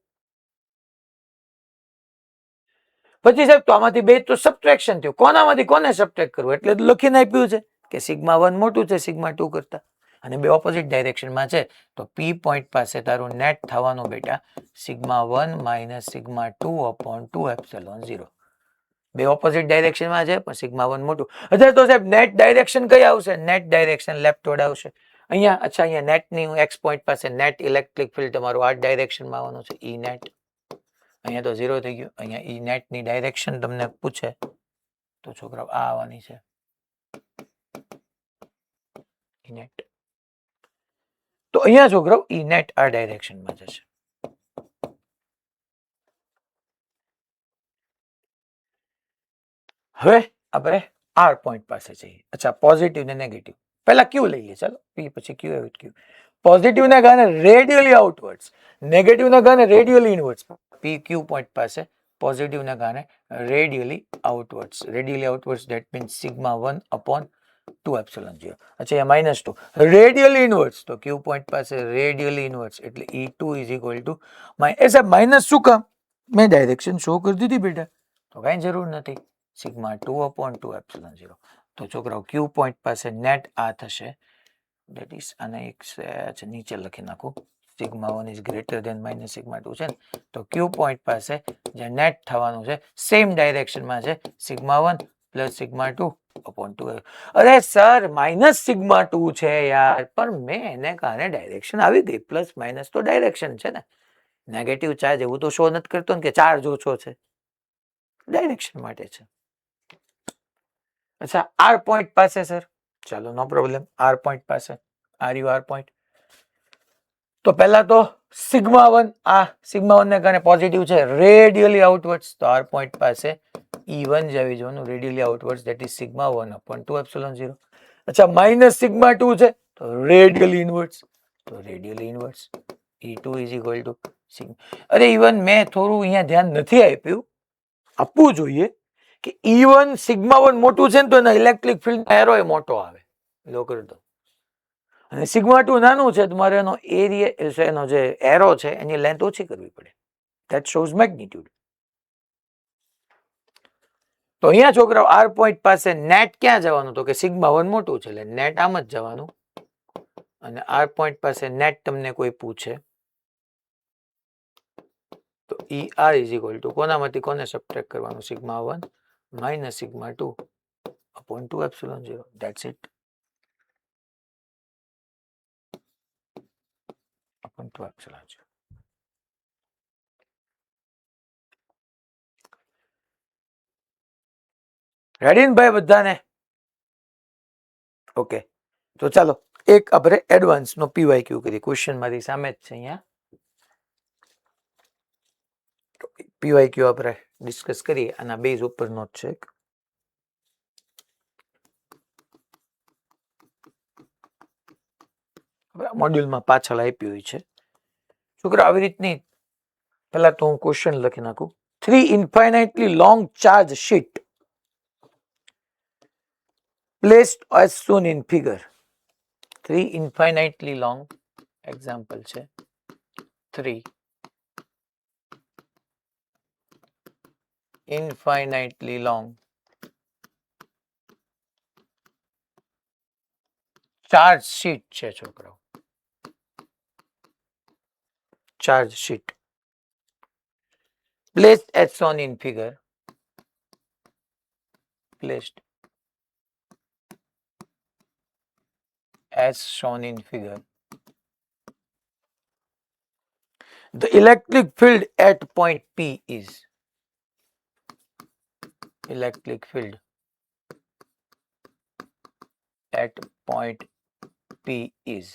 પછી સાહેબ તો આમાંથી બે તો સબટ્રેક્શન થયું, કોનામાંથી કોને સબટ્રેક્ટ કરવું, એટલે લખીને આપ્યું છે કે સિગ્મા 1 મોટું છે સિગ્મા 2 કરતા, અને બે ઓપોઝિટ ડાયરેક્શનમાં છે, તો પી પોઈન્ટ પાસે તારું નેટ થવાનું બેટા sigma 1 minus sigma 2 upon 2 epsilon 0. બે ઓપોઝિટ ડાયરેક્શનમાં છે પણ સિગ્મા 1 મોટું. અત્યારે તો સાહેબ નેટ ડાયરેક્શન કઈ આવશે? નેટ ડાયરેક્શન લેફ્ટવર્ડ આવશે અહીંયા. અચ્છા અહીંયા નેટની એક્સ પોઈન્ટ પાસે નેટ ઇલેક્ટ્રિક ફિલ્ડ તમારું આ ડાયરેક્શનમાં આવવાનું છે, ઈ નેટ. અહીંયા તો 0 થઈ ગયું. અહીંયા ઈ નેટની ડાયરેક્શન તમને પૂછે તો છોકરાઓ આ આવવાની છે, ઈ નેટ. તો અહીંયા છોકરાઓ ઈ નેટ આ ડાયરેક્શનમાં જશે. હવે આપણે આર પોઈન્ટ પાસે જઈએ. અચ્છા, પોઝિટિવ ને નેગેટિવ પહેલા ક્યુ લઈએ. ચાલો, પી પછી ક્યુ આવ્યું. ક્યુ પોઝિટિવ ના કારણે રેડિયલી આઉટવર્ડ્સ, નેગેટિવ ના કારણે રેડિયલી ઇનવર્ડ્સ. પી ક્યુ પોઈન્ટ પાસે પોઝિટિવ ના કારણે radially આઉટવર્ડ્સ. Radially આઉટવર્ડ્સ that means sigma 1 upon 2 epsilon 0. અચ્છા, અહીંયા -2 રેડિયલી ઇનવર્ડ્સ, તો ક્યુ પોઈન્ટ પાસે રેડિયલી ઇનવર્ડ્સ એટલે E2 is equal two A minus શું કામ? મેં ડાયરેક્શન શો કરી દીધી બેટા, તો કાંઈ જરૂર નથી. Sigma 2 upon 2 epsilon 0. તો છોકરાઓ ક્યુ પોઈન્ટ પાસે નેટ આ થશે, દેટ ઇઝ આને એક નીચે લખી નાખું. Sigma 1 is greater than minus sigma 2 છે ને, તો ક્યુ પોઈન્ટ પાસે જે નેટ થવાનું છે સેમ ડાયરેક્શનમાં છે, સિગ્મા 1 પ્લસ સિગ્મા 2 અપોન 2. અરે સર, માઇનસ સિગ્મા 2 છે યાર, પણ મેં એને કારણે ડાયરેક્શન આવી ગઈ. પ્લસ માઇનસ તો ડાયરેક્શન છે ને, નેગેટિવ ચાર્જ એવું તો શો નથી કરતો ને કે ચાર્જ ઓછો છે, ડાયરેક્શન માટે છે. અચ્છા, આર પોઈન્ટ પાસે સર, ચાલો નો પ્રોબ્લેમ. આર પોઈન્ટ પાસે આર પોઈન્ટ, તો પહેલા તો સિગ્મા 1, આ સિગ્મા 1 ને કારણે પોઝિટિવ છે, રેડિયલી આઉટવર્ડ્સ, તો આર પોઈન્ટ પાસે E1 જ આવી જવાનું, radially આઉટવર્ડ્સ, that is sigma 1 upon 2 epsilon 0. અચ્છા, માઇનસ સિગ્મા 2 છે, તો રેડિયલી ઇનવર્ડ્સ, તો radially inwards E2 is equal to sigma. અરે ઇવન મેં થોડું અહીંયા ધ્યાન નથી આપ્યું, આપવું જોઈએ કે E1 સિગ્મા 1 મોટું છે ને, તો એનો ઇલેક્ટ્રિક ફિલ્ડ એરો એ મોટો આવે. લો કરી દો. અને સિગ્મા 2 નાનું છે, તમારે એનો એરિયા, એનો જે એરો છે એની લેન્થ ઓછી કરવી પડે. That shows magnitude. તો અહીંયા છોકરાઓ આર પોઈન્ટ પાસે નેટ ક્યાં જવાનું? તો કે સિગ્મા 1 મોટું છે એટલે નેટ આમ જ જવાનું. અને આર પોઈન્ટ પાસે નેટ તમને કોઈ પૂછે તો ER ઇઝ ઇક્વલ ટુ કોનામાંથી કોને સબટ્રેક્ટ કરવાનું? Sigma 1 minus sigma 2 upon 2 epsilon 0. That's it. Upon 2 epsilon 0. Ready ને ભાઈ બધાને? ઓકે, તો ચાલો એક આપણે એડવાન્સ નો PYQ કરીએ. ક્વેશ્ચન મારી સામે જ છે અહીંયા. PYQ આપણે ડિસ્કસ કરીએ, આના બેઝ ઉપર નો છે. મોડ્યુલમાં પાછળ આપ્યું છે છોકરા. આવી રીતની પહેલા તો હું ક્વેશ્ચન લખી નાખું. 3 infinitely long charge sheet placed as shown in figure. 3 infinitely long, example છે 3 infinitely long charge sheet છે છોકરાઓ. charge sheet placed as shown in figure. Placed as shown in figure. The electric field at point P is. Electric field at point P is.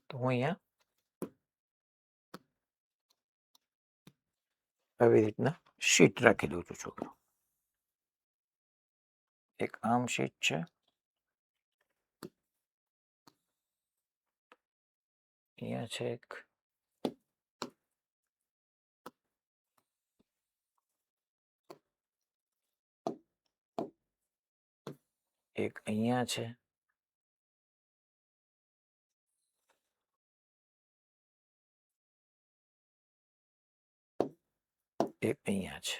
તો હું અહીંયા આવી રીતના sheet રાખી દઉં છું છોકરો. એક આમ શીટ છે, અહીંયા છે એક અહીંયા છે, એક અહીંયા છે.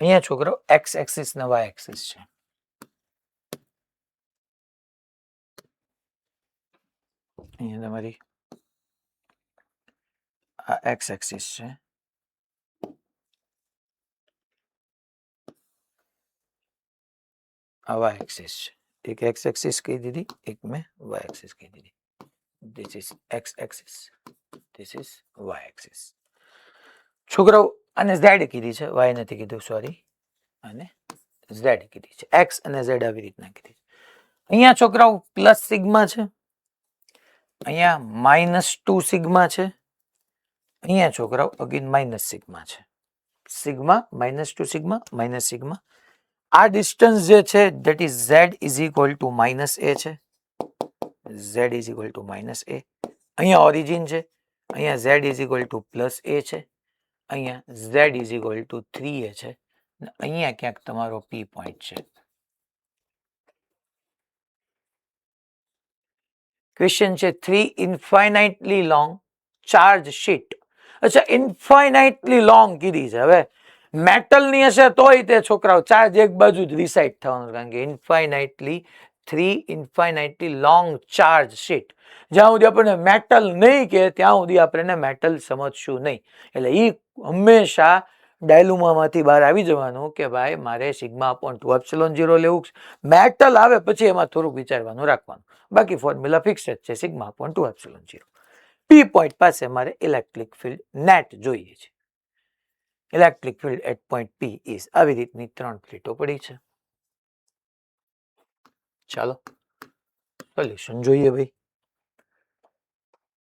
અહીંયા છોકરો એક્સ એક્સિસ ને વાય એક્સિસ છે. અહીંયા તમારી આ એક્સ એક્સિસ છે, આ વાય એક્સિસ છે. એક એક્સ એક્સિસ કહી દીધી, એક મેં વાય એક્સિસ કહી દીધી. This is x axis, this is y axis. છોકરાઓ આને ઝેડ કીધી છે, વાય નથી કીધું, સોરી, અને ઝેડ કીધી છે, એક્સ અને ઝેડ આવી રીતના કીધી છે. અહીંયા છોકરાઓ પ્લસ સિગ્મા છે, અહીંયા -2 સિગ્મા છે, અહીંયા છોકરાઓ અગેન માઇનસ સિગ્મા છે. Sigma -2 sigma minus sigma. આ ડિસ્ટન્સ જે છે that is Z is equal two -a છે, Z is equal two -a. અહીંયા ઓરિજિન છે, અહીંયા Z is equal two +a છે, અહીંયા Z is equal two 3a છે, અહીંયા ક્યાંક તમારો પી પોઈન્ટ છે. ક્વેશ્ચન છે 3 ઇન્ફાઇનાઇટલી લોંગ ચાર્જ શીટ. અચ્છા, ઇન્ફાઇનાઇટલી લોંગ કીધી છે. હવે મેટલની હશે તોય તે છોકરાઓ ચાર્જ એક બાજુ જ રિસાઇડ થવાનું, કારણ કે ઇન્ફાઇનાઇટલી લોંગ ચાર્જ શીટ. જ્યાં સુધી આપણને મેટલ નહીં કે ત્યાં સુધી આપણે મેટલ સમજશું નહીં. એટલે એ હંમેશા ડાયલુમામાંથી બહાર આવી જવાનું કે ભાઈ મારે સિગ્મા અપોન 2ε0 લેવું છે. મેટલ આવે પછી એમાં થોડુંક વિચારવાનું રાખવાનું, બાકી ફોર્મ્યુલા ફિક્સ જ છે, સિગ્મા અપોન 2ε0. પી પોઈન્ટ પાસે મારે ઇલેક્ટ્રિક ફિલ્ડ નેટ જોઈએ છે. Electric field eight point P is, આવી રીતની 3 પ્લેટો પડી છે. ચાલો સોલ્યુશન જોઈએ ભાઈ.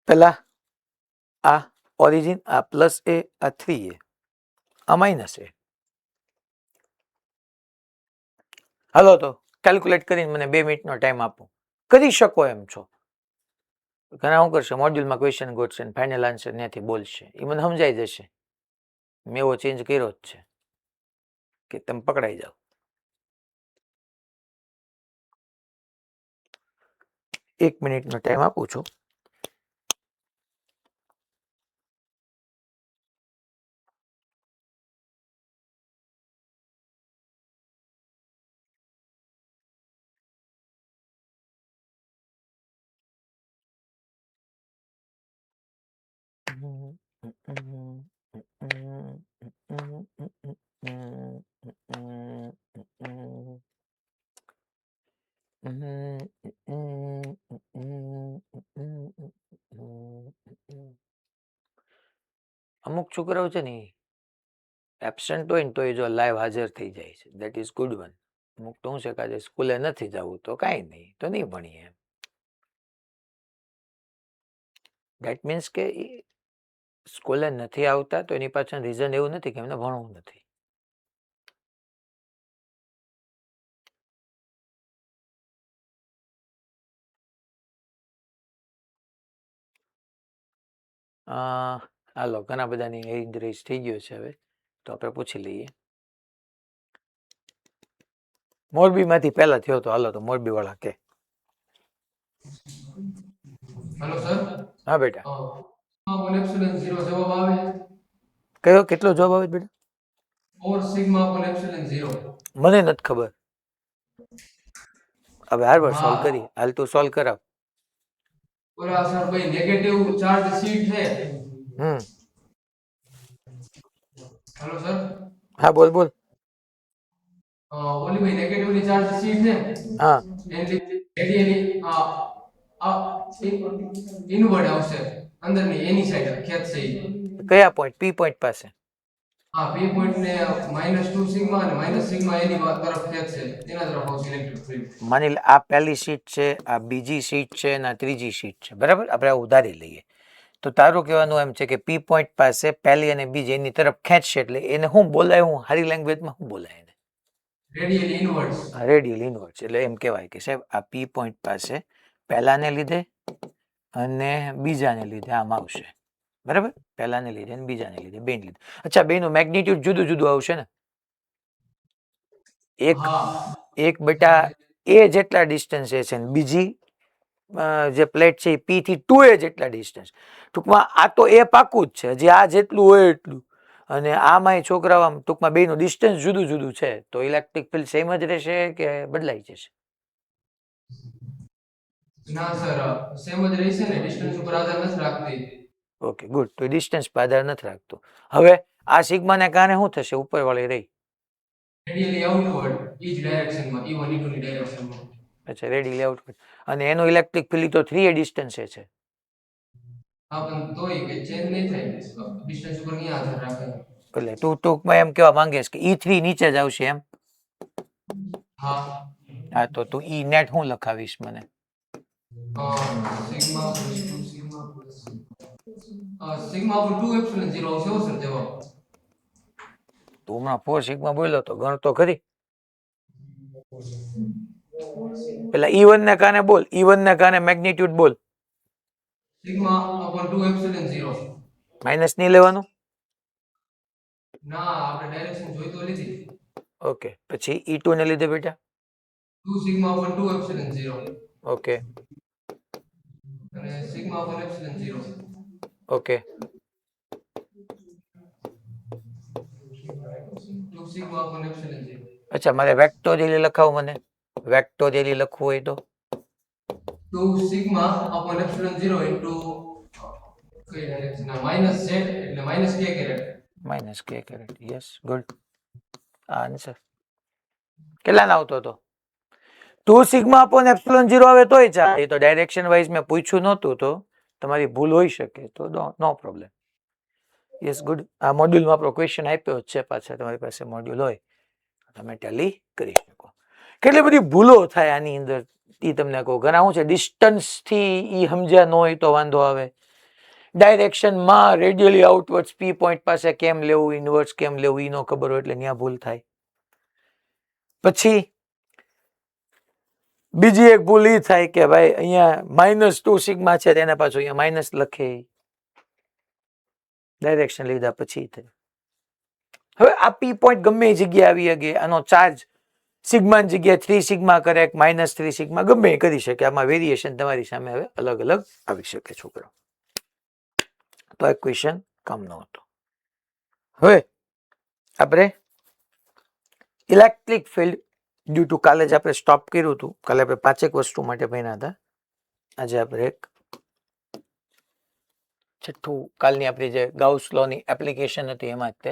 પેલા આ ઓરિજિન, આ +a, આ 3a, આ -a. હાલો તો કેલ્ક્યુલેટ કરીને મને 2 મિનિટનો ટાઈમ આપો. કરી શકો એમ છો. ઘણા શું કરશે, મોડ્યુલમાં ક્વેશ્ચન ગોતશે, ફાઇનલ આન્સર ત્યાંથી બોલશે. એ મને સમજાઈ જશે. મેં એવો ચેન્જ કર્યો જ છે કે તમે પકડાઈ જાઓ. 1 મિનિટનો ટાઈમ આપું છું. અમુક છોકરાઓ છે ને એબસેન્ટ હોય ને તો એ જો લાઈવ હાજર થઈ જાય છે, દેટ ઇઝ ગુડ વન. અમુક તો શું છે કે આજે સ્કૂલે નથી જવું તો કાંઈ નહીં, તો નહીં ભણીએ એમ. દેટ મીન્સ કે સ્કૂલે નથી આવતા તો એની પાછળ રીઝન એવું નથી કે એમને ભણવું નથી. હાલો, ઘણા બધાની હેન્ડ રેઝ થઈ ગયો છે. હવે તો આપણે પૂછી લઈએ. મોરબીમાંથી પહેલા થયો તો, હાલો તો મોરબી વાળા કે. Hello sir. હા બેટા. અપોન એપ્સિલોન 0 જવાબ આવે. કયો કેટલો જવાબ આવે બેટા? 4 સિગ્મા અપોન એપ્સિલોન 0. મને નથી ખબર. હવે હાર્વર સોલ્વ કરી. હાલ તું સોલ્વ કરાવ. ઓલા સર ભાઈ નેગેટિવ ચાર્જ શીટ છે. Hello sir. હા બોલ બોલ. ઓલી ભાઈ નેગેટિવલી ચાર્જ શીટ છે. હા. એની રેડિયલી ઇનવર્ડ આવશે, અંદરની એની સાઈડ ખેંચશે. કયા પોઈન્ટ? પી પોઈન્ટ પાસે. હા, પી પોઈન્ટ ને -2 સિગ્મા અને માઇનસ સિગ્મા એની તરફ ખેંચશે, એના તરફ આવશે ઇલેક્ટ્રિક ફિલ્ડ. માની લે આ પહેલી શીટ છે, આ બીજી શીટ છે અને આ ત્રીજી શીટ છે, બરાબર? આપણે આ ઉધારી લઈએ તો તારું કહેવાનું એમ છે કે પી પોઈન્ટ પાસે પહેલી અને બીજી એની તરફ ખેંચશે, એટલે એને શું બોલાય? હું હારી લેંગ્વેજમાં શું બોલાય એને? રેડિયલ ઇનવર્ડ્સ. રેડિયલ ઇનવર્ડ્સ. એટલે એમ કહેવાય કે સાહેબ આ પી પોઈન્ટ પાસે પહેલાને લીધે અને બીજાને લીધે આમ આવશે, બરાબર? પહેલાને લીધે અને બીજાને લીધે, બેને લીધે. અચ્છા, બેનું મેગ્નિટ્યુડ જુદું જુદું આવશે ને? એક બેટા એ જેટલા ડિસ્ટન્સ છે ને બીજી જે પ્લેટ છે એ પી થી 2a જેટલા ડિસ્ટન્સ. ટૂંકમાં આ તો એ પાકું જ છે, જે આ જેટલું હોય એટલું. અને આમાં છોકરાઓ આમ ટૂંકમાં બેનું ડિસ્ટન્સ જુદું જુદું છે, તો ઇલેક્ટ્રિક ફિલ્ડ સેમ જ રહેશે કે બદલાઈ જશે? ના સર, સેમ જ રહેશે ને, ડિસ્ટન્સ ઉપર આધાર નથી રાખતી. Okay good. તો ડિસ્ટન્સ પર આધાર નથી રાખતો. હવે આ સિગ્માને કારણે શું થશે? ઉપર વાળી રહી. રેડિયલી આઉટવર્ડ, ઈ જ ડાયરેક્શનમાં, E1 E2 ની ડાયરેક્શનમાં. અચ્છા, રેડિયલી આઉટવર્ડ. અને એનો ઇલેક્ટ્રિક ફિલ્ડ તો 3a ડિસ્ટન્સે છે. હા પણ તોય કે ચેન્જ નહીં થાય, ડિસ્ટન્સ ઉપર નહીં આધાર રાખે. એટલે તું ટૂંકમાં એમ કહેવા માંગીશ કે E3 નીચે જ આવશે એમ? હા. હા તો તું ઈ નેટ હું લખાવીશ મને? Sigma plus 2 sigma plus sigma ઉપર 2 એપ્સિલન 0 આવશે હો સર જવાબ. તું હમણાં 4 સિગ્મા બોલ્યો તો ગણતો ખરી. પેલા E1 ને કાને બોલ, E1 ને કાને મેગ્નિટ્યુડ બોલ. Sigma upon 2 epsilon 0. માઇનસ નહીં લેવાનું. ના આપણે ડાયરેક્શન જોઈ તો લીધી. ઓકે, પછી E2 ને લીધે બેટા 2 સિગ્મા અપોન 2 એપ્સિલન 0. ઓકે અને sigma upon epsilon 0. Okay 2 sigma upon epsilon 0. અચ્છા મારે વેક્ટોરિયલી લખાવ, મને વેક્ટોરિયલી લખવું હોય તો 2 સિગ્મા અપોન એપ્સિલન 0 ઇન્ટુ કઈ ડાયરેક્શન માઈનસ z એટલે માઈનસ k કેરેટ. માઇનસ કે કેરેટ. Yes good answer. કેટલા આવતો હતો? 2 સિગ્મા અપોન એપ્સિલોન 0 આવે તોય ચાલે, એ તો ડાયરેક્શન વાઇઝ મેં પૂછ્યું નહોતું તો તમારી ભૂલ હોઈ શકે, તો નો પ્રોબ્લેમ. Yes good. આ મોડ્યુલમાં આપણો ક્વેશ્ચન આપ્યો જ છે, પાછા તમારી પાસે મોડ્યુલ હોય તમે ટેલી કરી શકો. કેટલી બધી ભૂલો થાય આની અંદર એ તમને કહું. ઘણા શું છે ડિસ્ટન્સ થી ઈ સમજ્યા ન હોય તો વાંધો આવે, ડાયરેક્શનમાં રેડિયલી આઉટવર્ડ્સ પી પોઈન્ટ પાસે કેમ લેવું, ઇનવર્સ કેમ લેવું એ ન ખબર હોય એટલે ત્યાં ભૂલ થાય. પછી બીજી એક ભૂલ એ થાય કે ભાઈ અહીંયા -2 સિગ્મા છે તેને પાછું અહીંયા માઇનસ લખે, ડાયરેક્શન લીધા પછી થાય. હવે આ પી પોઈન્ટ ગમે એ જગ્યાએ આવી શકે, આનો ચાર્જ સિગ્માની જગ્યાએ 3 સિગ્મા કરે, -3 સિગ્મા ગમે એ કરી શકે. આમાં વેરિએશન તમારી સામે હવે અલગ અલગ આવી શકે છોકરો. તો આ ક્વેશ્ચન કામનો હતો. હવે આપણે ઇલેક્ટ્રિક ફિલ્ડ ડ્યુ ટુ, કાલે જ આપણે સ્ટોપ કર્યું હતું, કાલે આપણે 5 વસ્તુ માટે ભણ્યા હતા. આજે આપણે એક છઠ્ઠું, કાલની આપણી જે ગાઉસ લોની એપ્લિકેશન હતી એમાં જ તે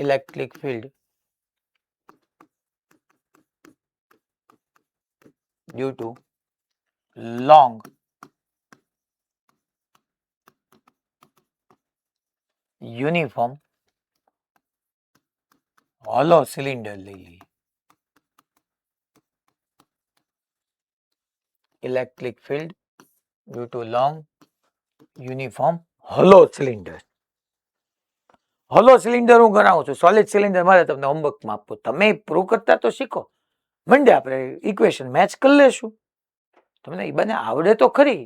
electric field due to long uniform hollow cylinder લઈ લઈએ. Electric field due to long uniform hollow cylinder. Hollow cylinder હું ગણાવું છું, સોલિડ સિલિન્ડર મારે તમને હોમવર્કમાં આપવું, તમે પ્રૂવ કરતા તો શીખો. મંડે આપણે ઇક્વેશન મેચ કરી લેશું, તમને એ બને આવડે તો ખરી.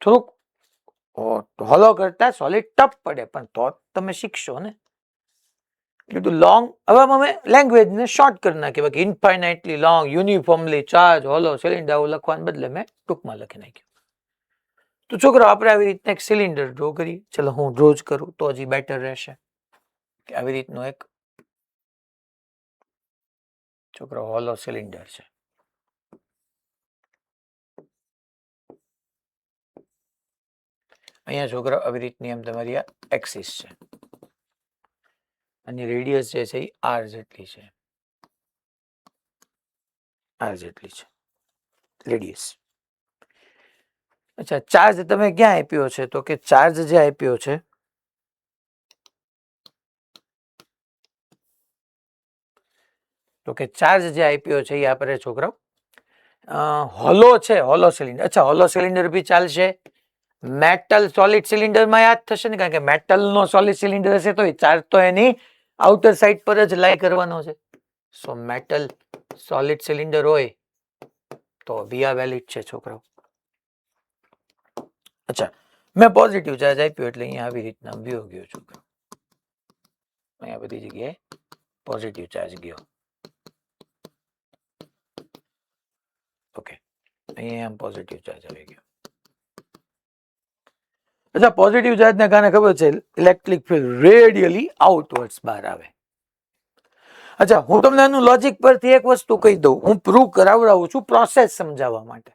થોડુંક હોલો કરતા સોલિડ ટફ પડે પણ તો તમે શીખશો ને. એટલું લોંગ, હવે અમે લેંગ્વેજને શોર્ટ કરી નાખીએ કે infinitely long uniformly charge hollow cylinder આવું લખવાને બદલે મેં ટૂંકમાં લખી નાખ્યું. તો છોકરો આપણે આવી રીતના એક સિલિન્ડર ડ્રો કરીએ. ચલો હું ડ્રો જ કરું તો હજી બેટર રહેશે. કે આવી રીતનું એક છોકરો હોલો સિલિન્ડર છે. અહીંયા છોકરો આવી રીતની એમ તમારી આ એક્સિસ છે અને રેડિયસ જે છે એ આર જેટલી છે, આર જેટલી છે રેડિયસ. અચ્છા ચાર્જ તમે ક્યાં આપ્યો છે? તો કે ચાર્જ જે આપ્યો છે એ આપણે છોકરાઓ હોલો છે, હોલો સિલિન્ડર. અચ્છા હોલો સિલિન્ડર બી ચાલશે, મેટલ સોલિડ સિલિન્ડરમાં યાદ થશે ને, કારણ કે મેટલનો સોલિડ સિલિન્ડર હશે તો ચાર્જ તો એની આઉટર સાઇડ પર જ લાઈ કરવાનો છે. સો મેટલ સોલિડ સિલિન્ડર હોય તો બી આ વેલિડ છે છોકરાઓ. અચ્છા મેં પોઝિટિવ ચાર્જ આપ્યો એટલે અહીંયા આવી રીતના ગયો છોકરો, અહીંયા બધી જગ્યાએ પોઝિટિવ ચાર્જ ગયો. ઓકે અહીંયા આમ પોઝિટિવ ચાર્જ આવી ગયો. અચ્છા પોઝિટિવ ચાર્જના કારણે ખબર છે ઇલેક્ટ્રિક ફિલ્ડ રેડિયલી આઉટવર્ડ્સ બહાર આવે. અચ્છા હું તમને આનું લોજિક પરથી એક વસ્તુ કહી દઉં, હું પ્રૂવ કરાવડાવું છું પ્રોસેસ સમજાવવા માટે.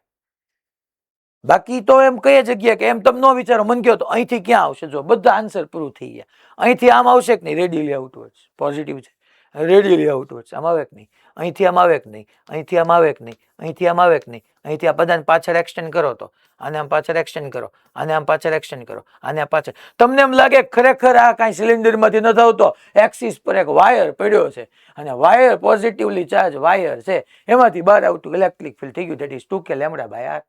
બાકી તો એમ કઈ જગ્યા કે એમ તમે ન વિચારો, મન કહો તો અહીંથી ક્યાં આવશે, જો બધા આન્સર પ્રૂવ થઈ ગયા. અહીંથી આમ આવશે કે નહીં, રેડિયલી આઉટવર્ડ્સ પોઝિટિવ છે, રેડિયલી આઉટવર્ડ્સ આમ આવે કે નહીં, અહીંથી આમ આવે કે નહીં, અહીંથી આમ આવે કે નહીં, અહીંથી આમ આવે કે નહીં, અહીંથી આ બધાને પાછળ એક્સટેન્ડ કરો તો આને આમ પાછળ એક્સટેન્ડ કરો, આને આમ પાછળ એક્સટેન્ડ કરો, આને આમ પાછળ. તમને એમ લાગે ખરેખર આ કાંઈ સિલિન્ડરમાંથી નથી આવતો, એક્સિસ પર એક વાયર પડ્યો છે અને વાયર પોઝિટિવલી ચાર્જ વાયર છે, એમાંથી બહાર આવતું ઇલેક્ટ્રિક ફિલ્ડ થઈ ગયું. That is 2k lambda by r.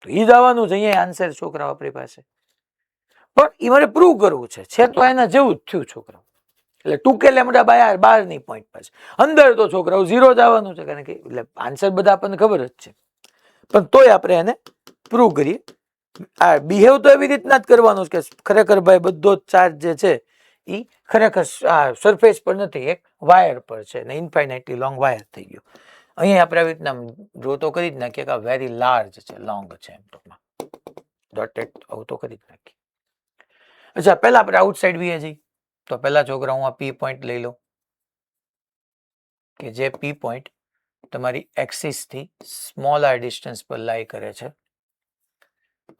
તો ઈ જ આવવાનું છે અહીંયા આન્સર છોકરાઓ આપણી પાસે. પણ એ મારે પ્રૂવ કરવું છે તો એના જેવું જ થયું છોકરાઓ. એટલે 2k લેમ્ડા બાય r બહારની પોઈન્ટ પાસે, અંદર તો છોકરાઓ 0 જ આવવાનું છે, કારણ કે એટલે આન્સર બધા આપણને ખબર જ છે, પણ તોય આપણે એને પ્રૂવ કરીએ. આ બિહેવ તો એવી રીતના જ કરવાનું છે કે ખરેખર ભાઈ બધો જ ચાર્જ જે છે એ ખરેખર સરફેસ પર નથી, એક વાયર પર છે ને ઇન્ફાઇનાઇટલી લોંગ વાયર થઈ ગયો. અહીંયા આપણે આવી રીતના ડ્રો તો કરી જ નાખીએ કે આ વેરી લાર્જ છે, લોંગ છે, એમ ટૂંકમાં ડોટેડ આવું તો કરી જ નાખીએ. અચ્છા, પહેલા આપણે આઉટસાઇડ વીએ જઈએ. તો પહેલા છોકરા હું આ પી પોઈન્ટ લઈ લઉં કે જે પી પોઈન્ટ તમારી એક્સિસ થી સ્મોલ આર ડિસ્ટન્સ પર લાઈ કરે છે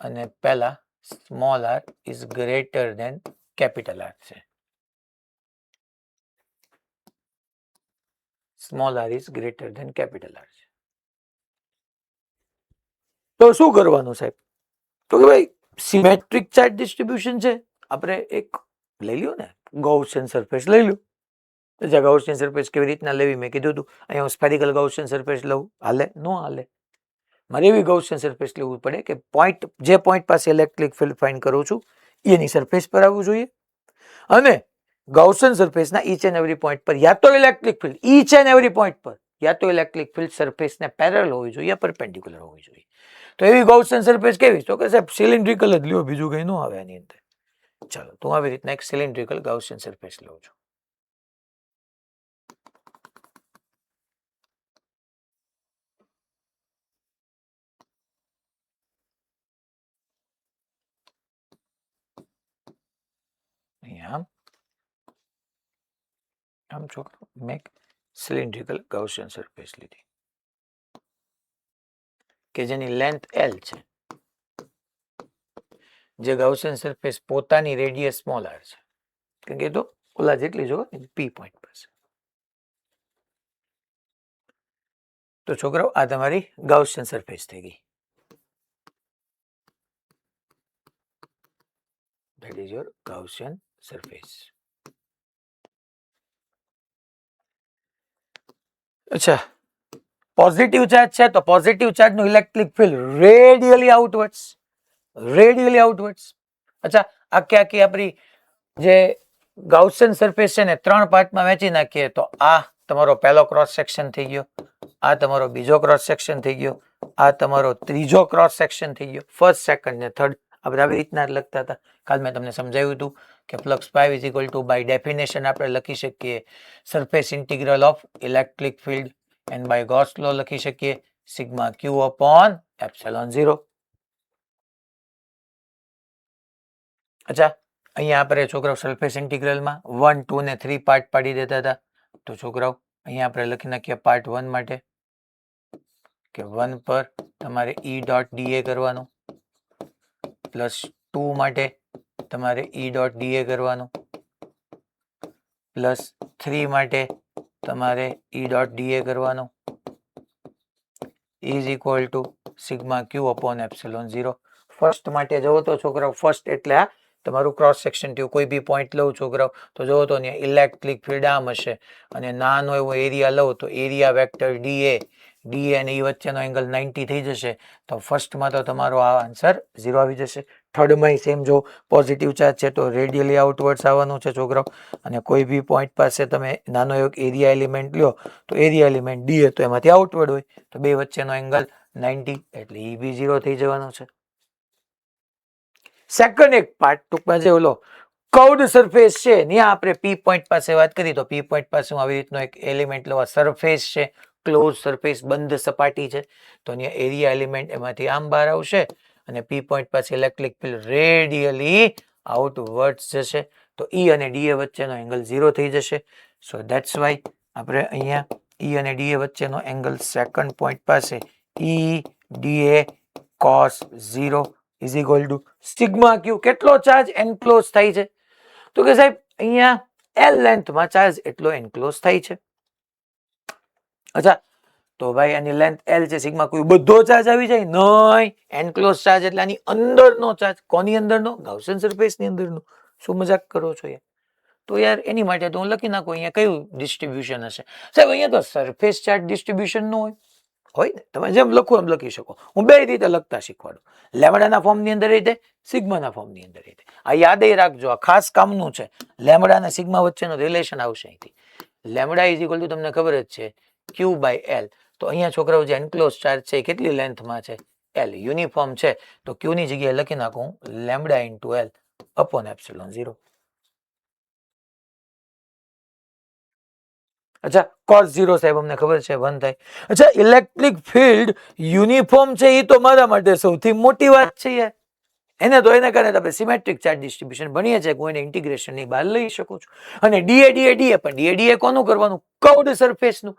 અને પહેલા small R is greater than capital R છે. Small R is greater than capital R છે. તો શું કરવાનું સાહેબ? તો કે ભાઈ સિમેટ્રિક ચાર્જ ડિસ્ટ્રીબ્યુશન છે, આપણે એક લઈ લ્યો ને ગૌસિયન સરફેસ લઈ લો. ગૌસિયન સરફેસ કેવી રીતના લેવી મેં કીધું હતું. અહીંયા હું સ્ફેરિકલ ગૌસિયન સરફેસ લઉં, હાલે? નો હાલે. મારે એવી ગૌસિયન સરફેસ લેવું પડે કે પોઈન્ટ, જે પોઈન્ટ પાસે ઇલેક્ટ્રિક ફિલ્ડ ફાઇન્ડ કરું છું એની સરફેસ પર આવવું જોઈએ, અને ગૌસિયન સરફેસના ઈચ એન્ડ એવરી પોઈન્ટ પર યા તો electric field each and every point પર યા તો ઇલેક્ટ્રિક ફિલ્ડ સરફેસને પેરેલલ હોવી જોઈએ, પરપેન્ડિક્યુલર હોવી જોઈએ. તો એવી ગૌસિયન સરફેસ કેવી? તો કે સાહેબ સિલિન્ડ્રિકલ જ લ્યો, બીજું કંઈ ન આવે એની અંદર. ચાલો, તો આવી રીતના એક સિલિન્ડ્રિકલ ગૌસિયન સરફેસ લઉં છું. અહીંયા આમ છોકરો મેં સિલિન્ડ્રિકલ ગૌસિયન સરફેસ લીધી કે જેની લેન્થ L છે, જે ગૌસિયન સરફેસ પોતાની રેડિયસ સ્મોલ આર છે, કારણ કે તો ઓલા જેટલી જો પી પોઈન્ટ પાસે. તો છોકરાઓ આ તમારી ગૌસિયન સરફેસ થઈ ગઈ. That is your Gaussian surface. અચ્છા, પોઝિટિવ ચાર્જ છે તો પોઝિટિવ ચાર્જ નું ઇલેક્ટ્રિક ફિલ્ડ રેડિયલી આઉટવર્ડ્સ. અચ્છા, આખી આપણી જે ગાઉસિયન સરફેસ છે ને 3 પાર્ટમાં વહેંચી નાખીએ તો આ તમારો પહેલો ક્રોસ સેક્શન થઈ ગયો, આ તમારો બીજો ક્રોસ સેક્શન થઈ ગયો, આ તમારો ત્રીજો ક્રોસ સેક્શન થઈ ગયો, ફર્સ્ટ, સેકન્ડ ને થર્ડ. આપણે આવી રીતના લખતા હતા. કાલ મેં તમને સમજાવ્યું હતું કે flux pi is equal to by definition આપણે લખી શકીએ surface integral of electric field, and by Gauss law લખી શકીએ સિગ્મા ક્યુ અપોન એપ્સિલોન 0. અચ્છા, અહીંયા આપણે છોકરાઓ સરફેસ ઇન્ટિગ્રલમાં 1, 2 ને 3 પાર્ટ પાડી દેતા હતા. તો છોકરાઓ અહીંયા આપણે લખી નાખીએ પાર્ટ 1 માટે કે 1 પર તમારે E ડોટ ડીએ કરવાનું, પ્લસ 2 માટે તમારે E ડોટ ડીએ કરવાનું, પ્લસ 3 માટે તમારે E ડોટ ડીએ કરવાનું, is equal to sigma Q upon epsilon 0. First માટે જવો તો છોકરાઓ, ફર્સ્ટ એટલે આ તમારું ક્રોસ સેક્શન થયું. કોઈ બી પોઈન્ટ લઉં છોકરાઓ તો જોવો તો અહીંયા ઇલેક્ટ્રિક ફિલ્ડ આમ હશે અને નાનો એવો એરિયા લઉં તો એરિયા વેક્ટર ડીએ અને એ વચ્ચેનો એંગલ 90 થઈ જશે. તો ફર્સ્ટમાં તો તમારો આ આન્સર 0 આવી જશે. થર્ડમાં સેમ, જો પોઝિટિવ ચાર્જ છે તો રેડિયલી આઉટવર્ડ્સ આવવાનું છે છોકરાઓ, અને કોઈ બી પોઈન્ટ પાસે તમે નાનો એવો એરિયા એલિમેન્ટ લ્યો તો એરિયા એલિમેન્ટ ડીએ તો એમાંથી આઉટવર્ડ હોય, તો બે વચ્ચેનો એંગલ 90 એટલે એ બી 0 થઈ જવાનો છે. સેકન્ડ એક પાર્ટ ટૂંકમાં જે ઓલો કર્વડ સરફેસ છે ત્યાં આપણે પી પોઈન્ટ પાસે વાત કરી, તો પી પોઈન્ટ પાસે હું આવી રીતનો એક એલિમેન્ટ લઉં. સરફેસ છે, ક્લોઝ સરફેસ, બંધ સપાટી છે, તો અહીંયા એરિયા એલિમેન્ટ એમાંથી આમ બહાર આવશે અને પી પોઈન્ટ પાસે ઇલેક્ટ્રિક ફિલ્ડ રેડિયલી આઉટવર્ડ્સ જશે, તો E અને ડીએ વચ્ચેનો એંગલ 0 થઈ જશે. સો ધેટ્સ વાય આપણે અહીંયા E અને ડીએ વચ્ચેનો એંગલ સેકન્ડ પોઈન્ટ પાસે E D A cos 0 is equal to sigma Q. કેટલો ચાર્જ એન્ક્લોઝ થાય છે? તો કે સાહેબ અહીંયા એલ લેન્થમાં ચાર્જ એટલો એન્ક્લોઝ થાય છે. અચ્છા, તો ભાઈ આની લેન્થ એલ છે, સિગ્મા કોઈ બધો ચાર્જ આવી જાય? નહીં, એન્ક્લોઝ ચાર્જ એટલે આની અંદરનો ચાર્જ. કોની અંદરનો? ગાઉસિયન સરફેસની અંદરનો. શું મજાક કરો છો યાર? તો યાર એની માટે તો હું લખી નાખું અહીંયા કયું ડિસ્ટ્રીબ્યુશન હશે. સાહેબ અહીંયા તો સરફેસ ચાર્જ ડિસ્ટ્રીબ્યુશન નો હોય ને, તમે જેમ લખો એમ લખી શકો. હું બે રીતે લખતા શીખવાડું, લેમડાના ફોર્મની અંદર રીતે, સિગ્માના ફોર્મની અંદર રીતે. આ યાદ રાખજો, આ ખાસ કામનું છે. લેમડા અને સિગ્મા વચ્ચેનો રિલેશન આવશે અહીંથી. લેમડા ઇઝ ઇક્વલ ટુ તમને ખબર જ છે ક્યુ બાય એલ. તો અહીંયા છોકરાઓ જે એન્ક્લોઝ ચાર્જ છે એ કેટલી લેન્થમાં છે? એલ. યુનિફોર્મ છે તો ક્યુ ની જગ્યાએ લખી નાખું lambda into L upon epsilon 0. અચ્છા, cos 0 સાહેબ અમને ખબર છે 1 થાય. અચ્છા, ઇલેક્ટ્રિક ફિલ્ડ યુનિફોર્મ છે એ તો મારા માટે સૌથી મોટી વાત છે યાર. એને તો એના કારણે આપણે સિમેટ્રિક ચાર્જ ડિસ્ટ્રીબ્યુશન ભણીએ છીએ, કોઈને ઇન્ટિગ્રેશન ની બહાર લઈ શકો છો. અને ડીએ ડીએ ડીએ પણ ડીએ કોનું કરવાનું? કર્વડ સરફેસનું.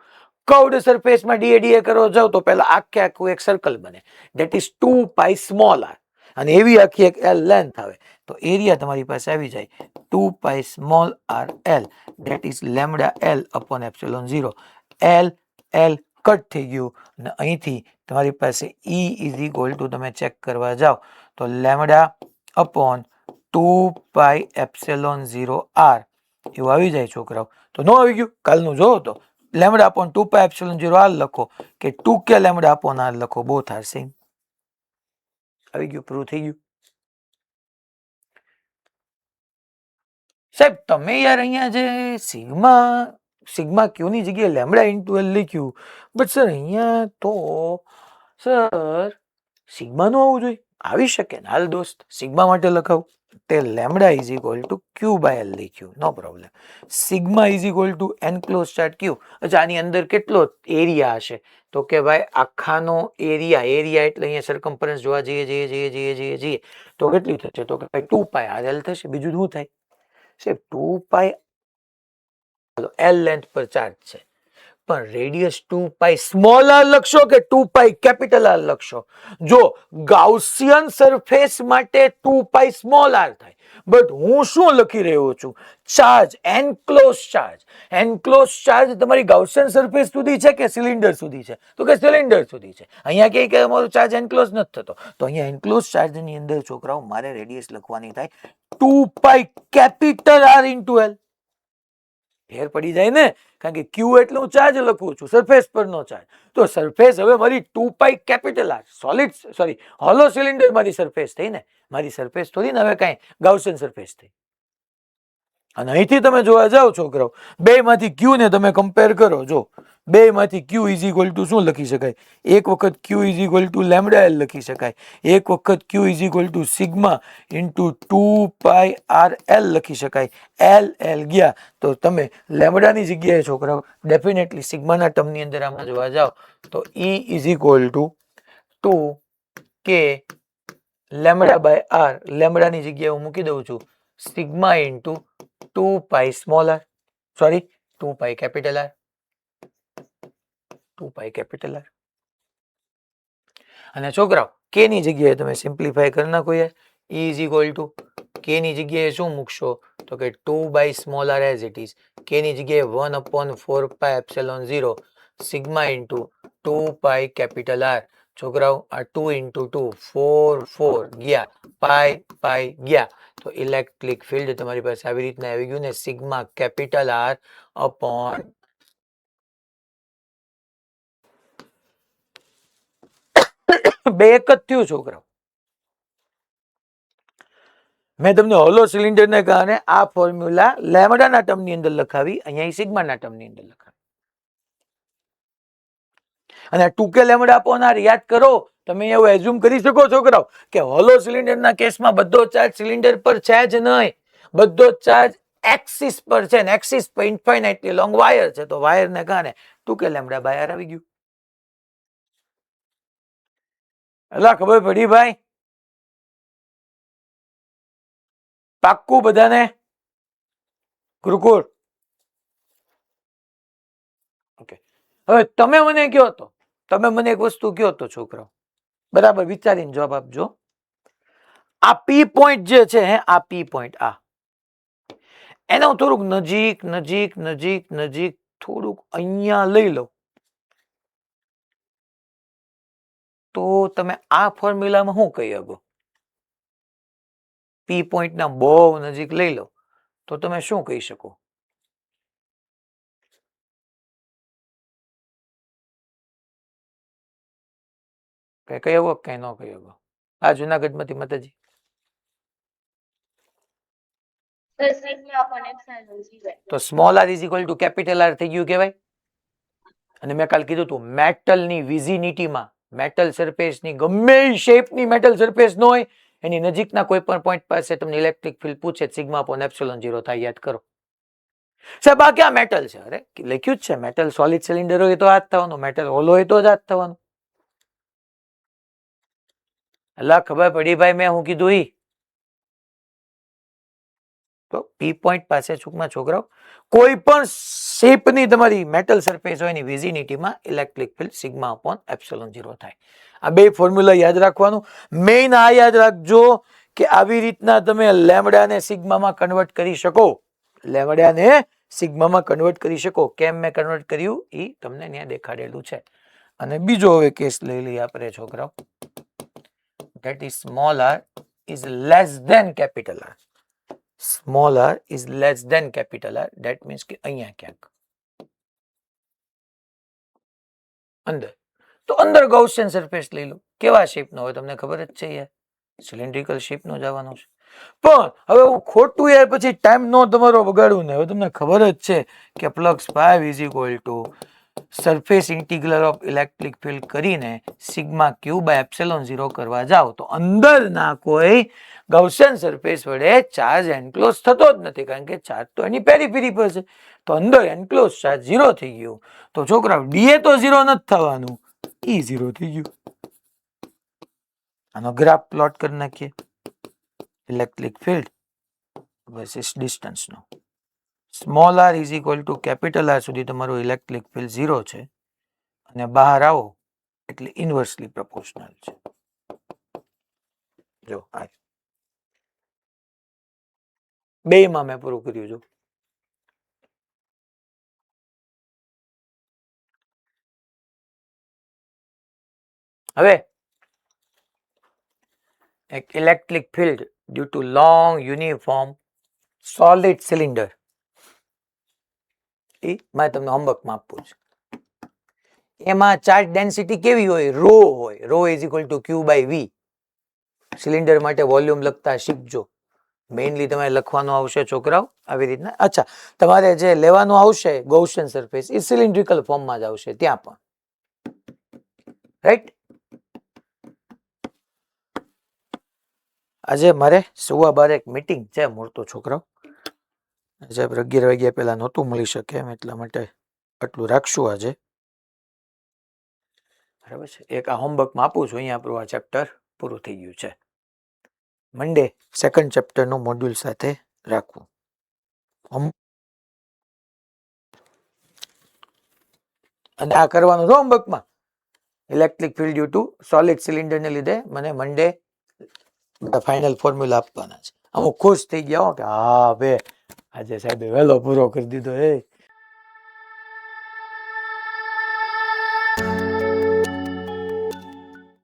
કર્વડ સરફેસમાં ડીએ કરવા જાવ તો પહેલા આખું એક સર્કલ બને, that is 2 pi small R. અને એવી આખી એક એલ લેન્થ આવે તો એરિયા તમારી પાસે આવી જાય 2 pi small R L, that is lambda L upon epsilon 0. L L cut થઈ ગયું અને અહીંથી તમારી પાસે ઈ ઇઝ ઇક્વલ ટુ તમે ચેક કરવા જાઓ તો lambda upon 2 pi epsilon 0 R એવું આવી જાય છોકરાઓ. તો ન આવી ગયું? કાલનું જોવો તો lambda upon 2 pi epsilon 0 R લખો કે 2 કે લેમડા અપોન આર લખો, બોથ આર સેમ. આવી ગયું, પ્રૂવ થઈ ગયું. સાહેબ તમે યાર અહીંયા જે સિગ્મા ક્યુ ની જગ્યાએ લેમડા ઇન્ટુ એલ લખ્યું, બટ સર અહીંયા તો સર સિગ્મા નું આવવું જોઈએ. આવી શકે ને, હાલ દોસ્ત સિગ્મા માટે લખાવું તે lambda is equal to Q by L લખ્યું, no problem. Sigma is equal to enclose charge Q. અચ્છા, આની અંદર કેટલો એરિયા હશે? તો કે ભાઈ આખાનો એરિયા એટલે અહીંયા સરકમ્ફરન્સ જોવા જઈએ તો કેટલી થશે? તો કે ભાઈ 2 પાઈ આર એલ થશે. બીજું શું થાય? સાહેબ 2 પાઈ એલ લેન્થ પર ચાર્જ છે, પણ રેડિયસ 2 પાઈ સ્મોલ આર લખશો કે 2 પાઈ કેપિટલ આર લખશો? જો ગાઉસિયન સરફેસ માટે 2 પાઈ સ્મોલ આર થાય, બટ હું શું લખી રહ્યો છું? Charge, enclose charge. Enclose charge તમારી ગાઉસિયન સરફેસ સુધી છે કે સિલિન્ડર સુધી છે? તો કે સિલિન્ડર સુધી છે. અહીંયા કે અમારો ચાર્જ એન્ક્લોઝ નથી થતો, તો અહીંયા એન્ક્લોઝ ચાર્જ ની અંદર છોકરાઓ મારે રેડિયસ લખવાની થાય 2 pi capital R into L. ફેર પડી જાય ને, કારણ કે ક્યુ એટલે હું ચાર્જ લખું છું, સરફેસ પરનો ચાર્જ. તો સરફેસ હવે મારી 2 pi capital R hollow cylinder મારી સરફેસ થઈ ને, મારી સરફેસ થોડી ને હવે કાંઈ ગાઉસિયન સરફેસ થઈ. અને અહીંથી તમે જોવા જાઓ છોકરાઓ, બે માંથી ક્યુ ને તમે કમ્પેર કરો. જો બે માંથી ક્યુ ઇઝ ઇક્વલ ટુ શું લખી શકાય? એક વખત Q is equal to lambda L લખી શકાય, એક વખત Q is equal to sigma into 2 pi R L લખી શકાય. એલ એલ ગયા તો તમે લેમડાની જગ્યાએ છોકરાઓ ડેફિનેટલી સિગ્માના ટર્મની અંદર આમાં જોવા જાઓ તો ઈ ઇઝ ઇક્વલ ટુ 2 કે લેમડા બાય આર. લેમડાની જગ્યાએ હું મૂકી દઉં છું sigma into 2 pi small R, 2 pi capital R, 2 pi capital R. અને છોકરાઓ કે ની જગ્યાએ તમે સિમ્પ્લિફાય કરી નાખો યાર. ઈ ઇઝ ઇક્વલ ટુ કે ની જગ્યાએ શું મૂકશો? તો કે 2 by small R as it is. કે ની જગ્યાએ 1 upon 4 pi epsilon 0 sigma into 2 pi capital R. છોકરાઓ આ 2 ઇન્ટુ 2 4 ગયા, પાઈ ગયા, તો ઇલેક્ટ્રિક ફિલ્ડ તમારી પાસે આવી રીતના આવી ગયું ને, સિગ્મા કેપિટલ આર અપોન બે એક જ થયું છોકરાઓ. મેં તમને હોલો સિલિન્ડર ને કારણે આ ફોર્મ્યુલા લેમડાના ટર્મની અંદર લખાવી, અહીંયા સિગ્માના ટર્મની અંદર લખાવી. અને 2 કે લેમડા અપોન આર યાદ કરો. તમે એવું એઝ્યુમ કરી શકો છોકરાઓ કે હોલો સિલિન્ડરના કેસમાં બધો ચાર્જ સિલિન્ડર પર છે જ નહીં, બધો ચાર્જ એક્સિસ પર છે, ને એક્સિસ પર ઇન્ફાઇનાઇટલી લોંગ વાયર છે, તો વાયરને કારણે 2 કે લેમડા બાય આર આવી ગયું. એલા ખબર પડી ભાઈ? પાક્કું બધાને? ગુરુકુળ ઓકે. હવે તમે મને કહો તો, તમે મને એક વસ્તુ કહો તો છોકરાઓ, બરાબર વિચારીને જવાબ આપજો. આ પી પોઈન્ટ જે છે, આ પી પોઈન્ટ, આ એનો થોડુંક નજીક નજીક નજીક નજીક થોડુંક અહીંયા લઈ લો તો તમે આ ફોર્મ્યુલામાં શું કહી શકો? પી પોઈન્ટના બહુ નજીક લઈ લો તો તમે શું કહી શકો? કઈ કહી શકો કઈ ન કહી શકો? આ જુનાગઢમાંથી માતાજી તો small R is equal to capital R થઈ ગયું કહેવાય. અને મેં કાલ કીધું હતું મેટલની વિઝિનિટીમાં મેટલ સરફેસની ગમે શેપની મેટલ સરફેસ ન હોય એની નજીકના કોઈ પણ પોઈન્ટ પાસે તમને ઇલેક્ટ્રિક ફિલ્ડ પૂછે સિગ્મા અપોન એપ્સિલોન 0 થાય. યાદ કરો સાહેબ આ ક્યાં મેટલ છે? અરે લખ્યું જ છે મેટલ સોલિડ સિલિન્ડર હોય તો આ જ થવાનું, મેટલ હોલો હોય તો જ આ જ થવાનું. અલ્લા ખબર પડી ભાઈ મેં હું કીધું ઈ. તો પી પોઈન્ટ પાસે ટૂંકમાં છોકરાઓ કોઈ પણ શેપની તમારી મેટલ સરફેસ હોય એની વિઝિનિટીમાં electric field sigma upon epsilon 0 થાય. આ બે ફોર્મ્યુલા યાદ રાખવાનું. મેઇન આ યાદ રાખજો કે આવી રીતના તમે લેમ્બડાને સિગ્મામાં કન્વર્ટ કરી શકો. લેમ્બડાને સિગ્મામાં કન્વર્ટ કરી શકો. કેમ મેં કન્વર્ટ કર્યું એ તમને ત્યાં દેખાડેલું છે. અને બીજો હવે કેસ લઈ લઈએ આપણે છોકરાઓ. that is small r is less than capital R. Small r is less than capital R. That means કે અહીંયા ક્યાંક અંદર. તો અંદર ગૌસિયન સરફેસ લઈ લો. કેવા શેપનો હોય તમને ખબર જ છે યાર, સિલિન્ડ્રિકલ શેપનો જ આવવાનો છે. પણ હવે હું ખોટું યાર પછી ટાઈમ નો તમારો બગાડવું ને. હવે તમને ખબર જ છે કે flux 5 is equal two surface integral of electric field કરીને સિગ્મા ક્યુ બાય એપ્સિલોન 0 કરવા જાઓ તો અંદરના કોઈ ગૌસિયન સરફેસ વડે ચાર્જ એન્ક્લોઝ થતો જ નથી, કારણ કે ચાર્જ તો એની પેરીફેરી પર છે. તો અંદર એન્ક્લોઝ ચાર્જ 0 થઈ ગયું. તો છોકરા ડીએ તો 0 નથી થવાનું, ઈ 0 થઈ ગયું. આનો ગ્રાફ પ્લોટ કરી નાખીએ ઇલેક્ટ્રિક ફિલ્ડ વર્સિસ ડિસ્ટન્સનો. Small R is equal to capital R સુધી તમારું ઇલેક્ટ્રિક ફિલ્ડ 0 છે અને બહાર આવો એટલે ઇન્વર્સલી પ્રોપોર્શનલ છે. જો આ બેમાં મેં પૂરું કર્યું. જો હવે એક electric field due to long uniform solid cylinder એ મેં તમને હોમવર્કમાં આપવું છે. એમાં ચાર્જ ડેન્સિટી કેવી હોય? રો હોય. Rho is equal to Q by V. Cylinder માટે વોલ્યુમ લખતા શીખજો. મેઇનલી તમારે લખવાનું આવશે છોકરાઓ આવી રીતના. અચ્છા, તમારે જે લેવાનું આવશે ગૌસિયન સરફેસ એ સિલિન્ડ્રિકલ ફોર્મમાં જ આવશે ત્યાં પણ, રાઈટ? આજે મારે 12:15 એક મીટિંગ છે મૂળતો છોકરાઓ. આજે 11 વાગ્યા પહેલા નહોતું મળી શકે એમ, એટલા માટે આટલું રાખશું આજે. બરાબર છે. એક આ હોમવર્કમાં આપું છું. અહીંયા આપણું આ ચેપ્ટર પૂરું થઈ ગયું છે. મંડે સેકન્ડ ચેપ્ટરનું મોડ્યુલ સાથે રાખવું. અને આ કરવાનું છે હોમવર્કમાં. Electric field due to solid સિલિન્ડરને લીધે મને મંડે ફાઇનલ ફોર્મ્યુલા આપવાના છે. અમુક ખુશ થઈ ગયા કે હા બે આજે સાહેબે વહેલો પૂરો કરી દીધો.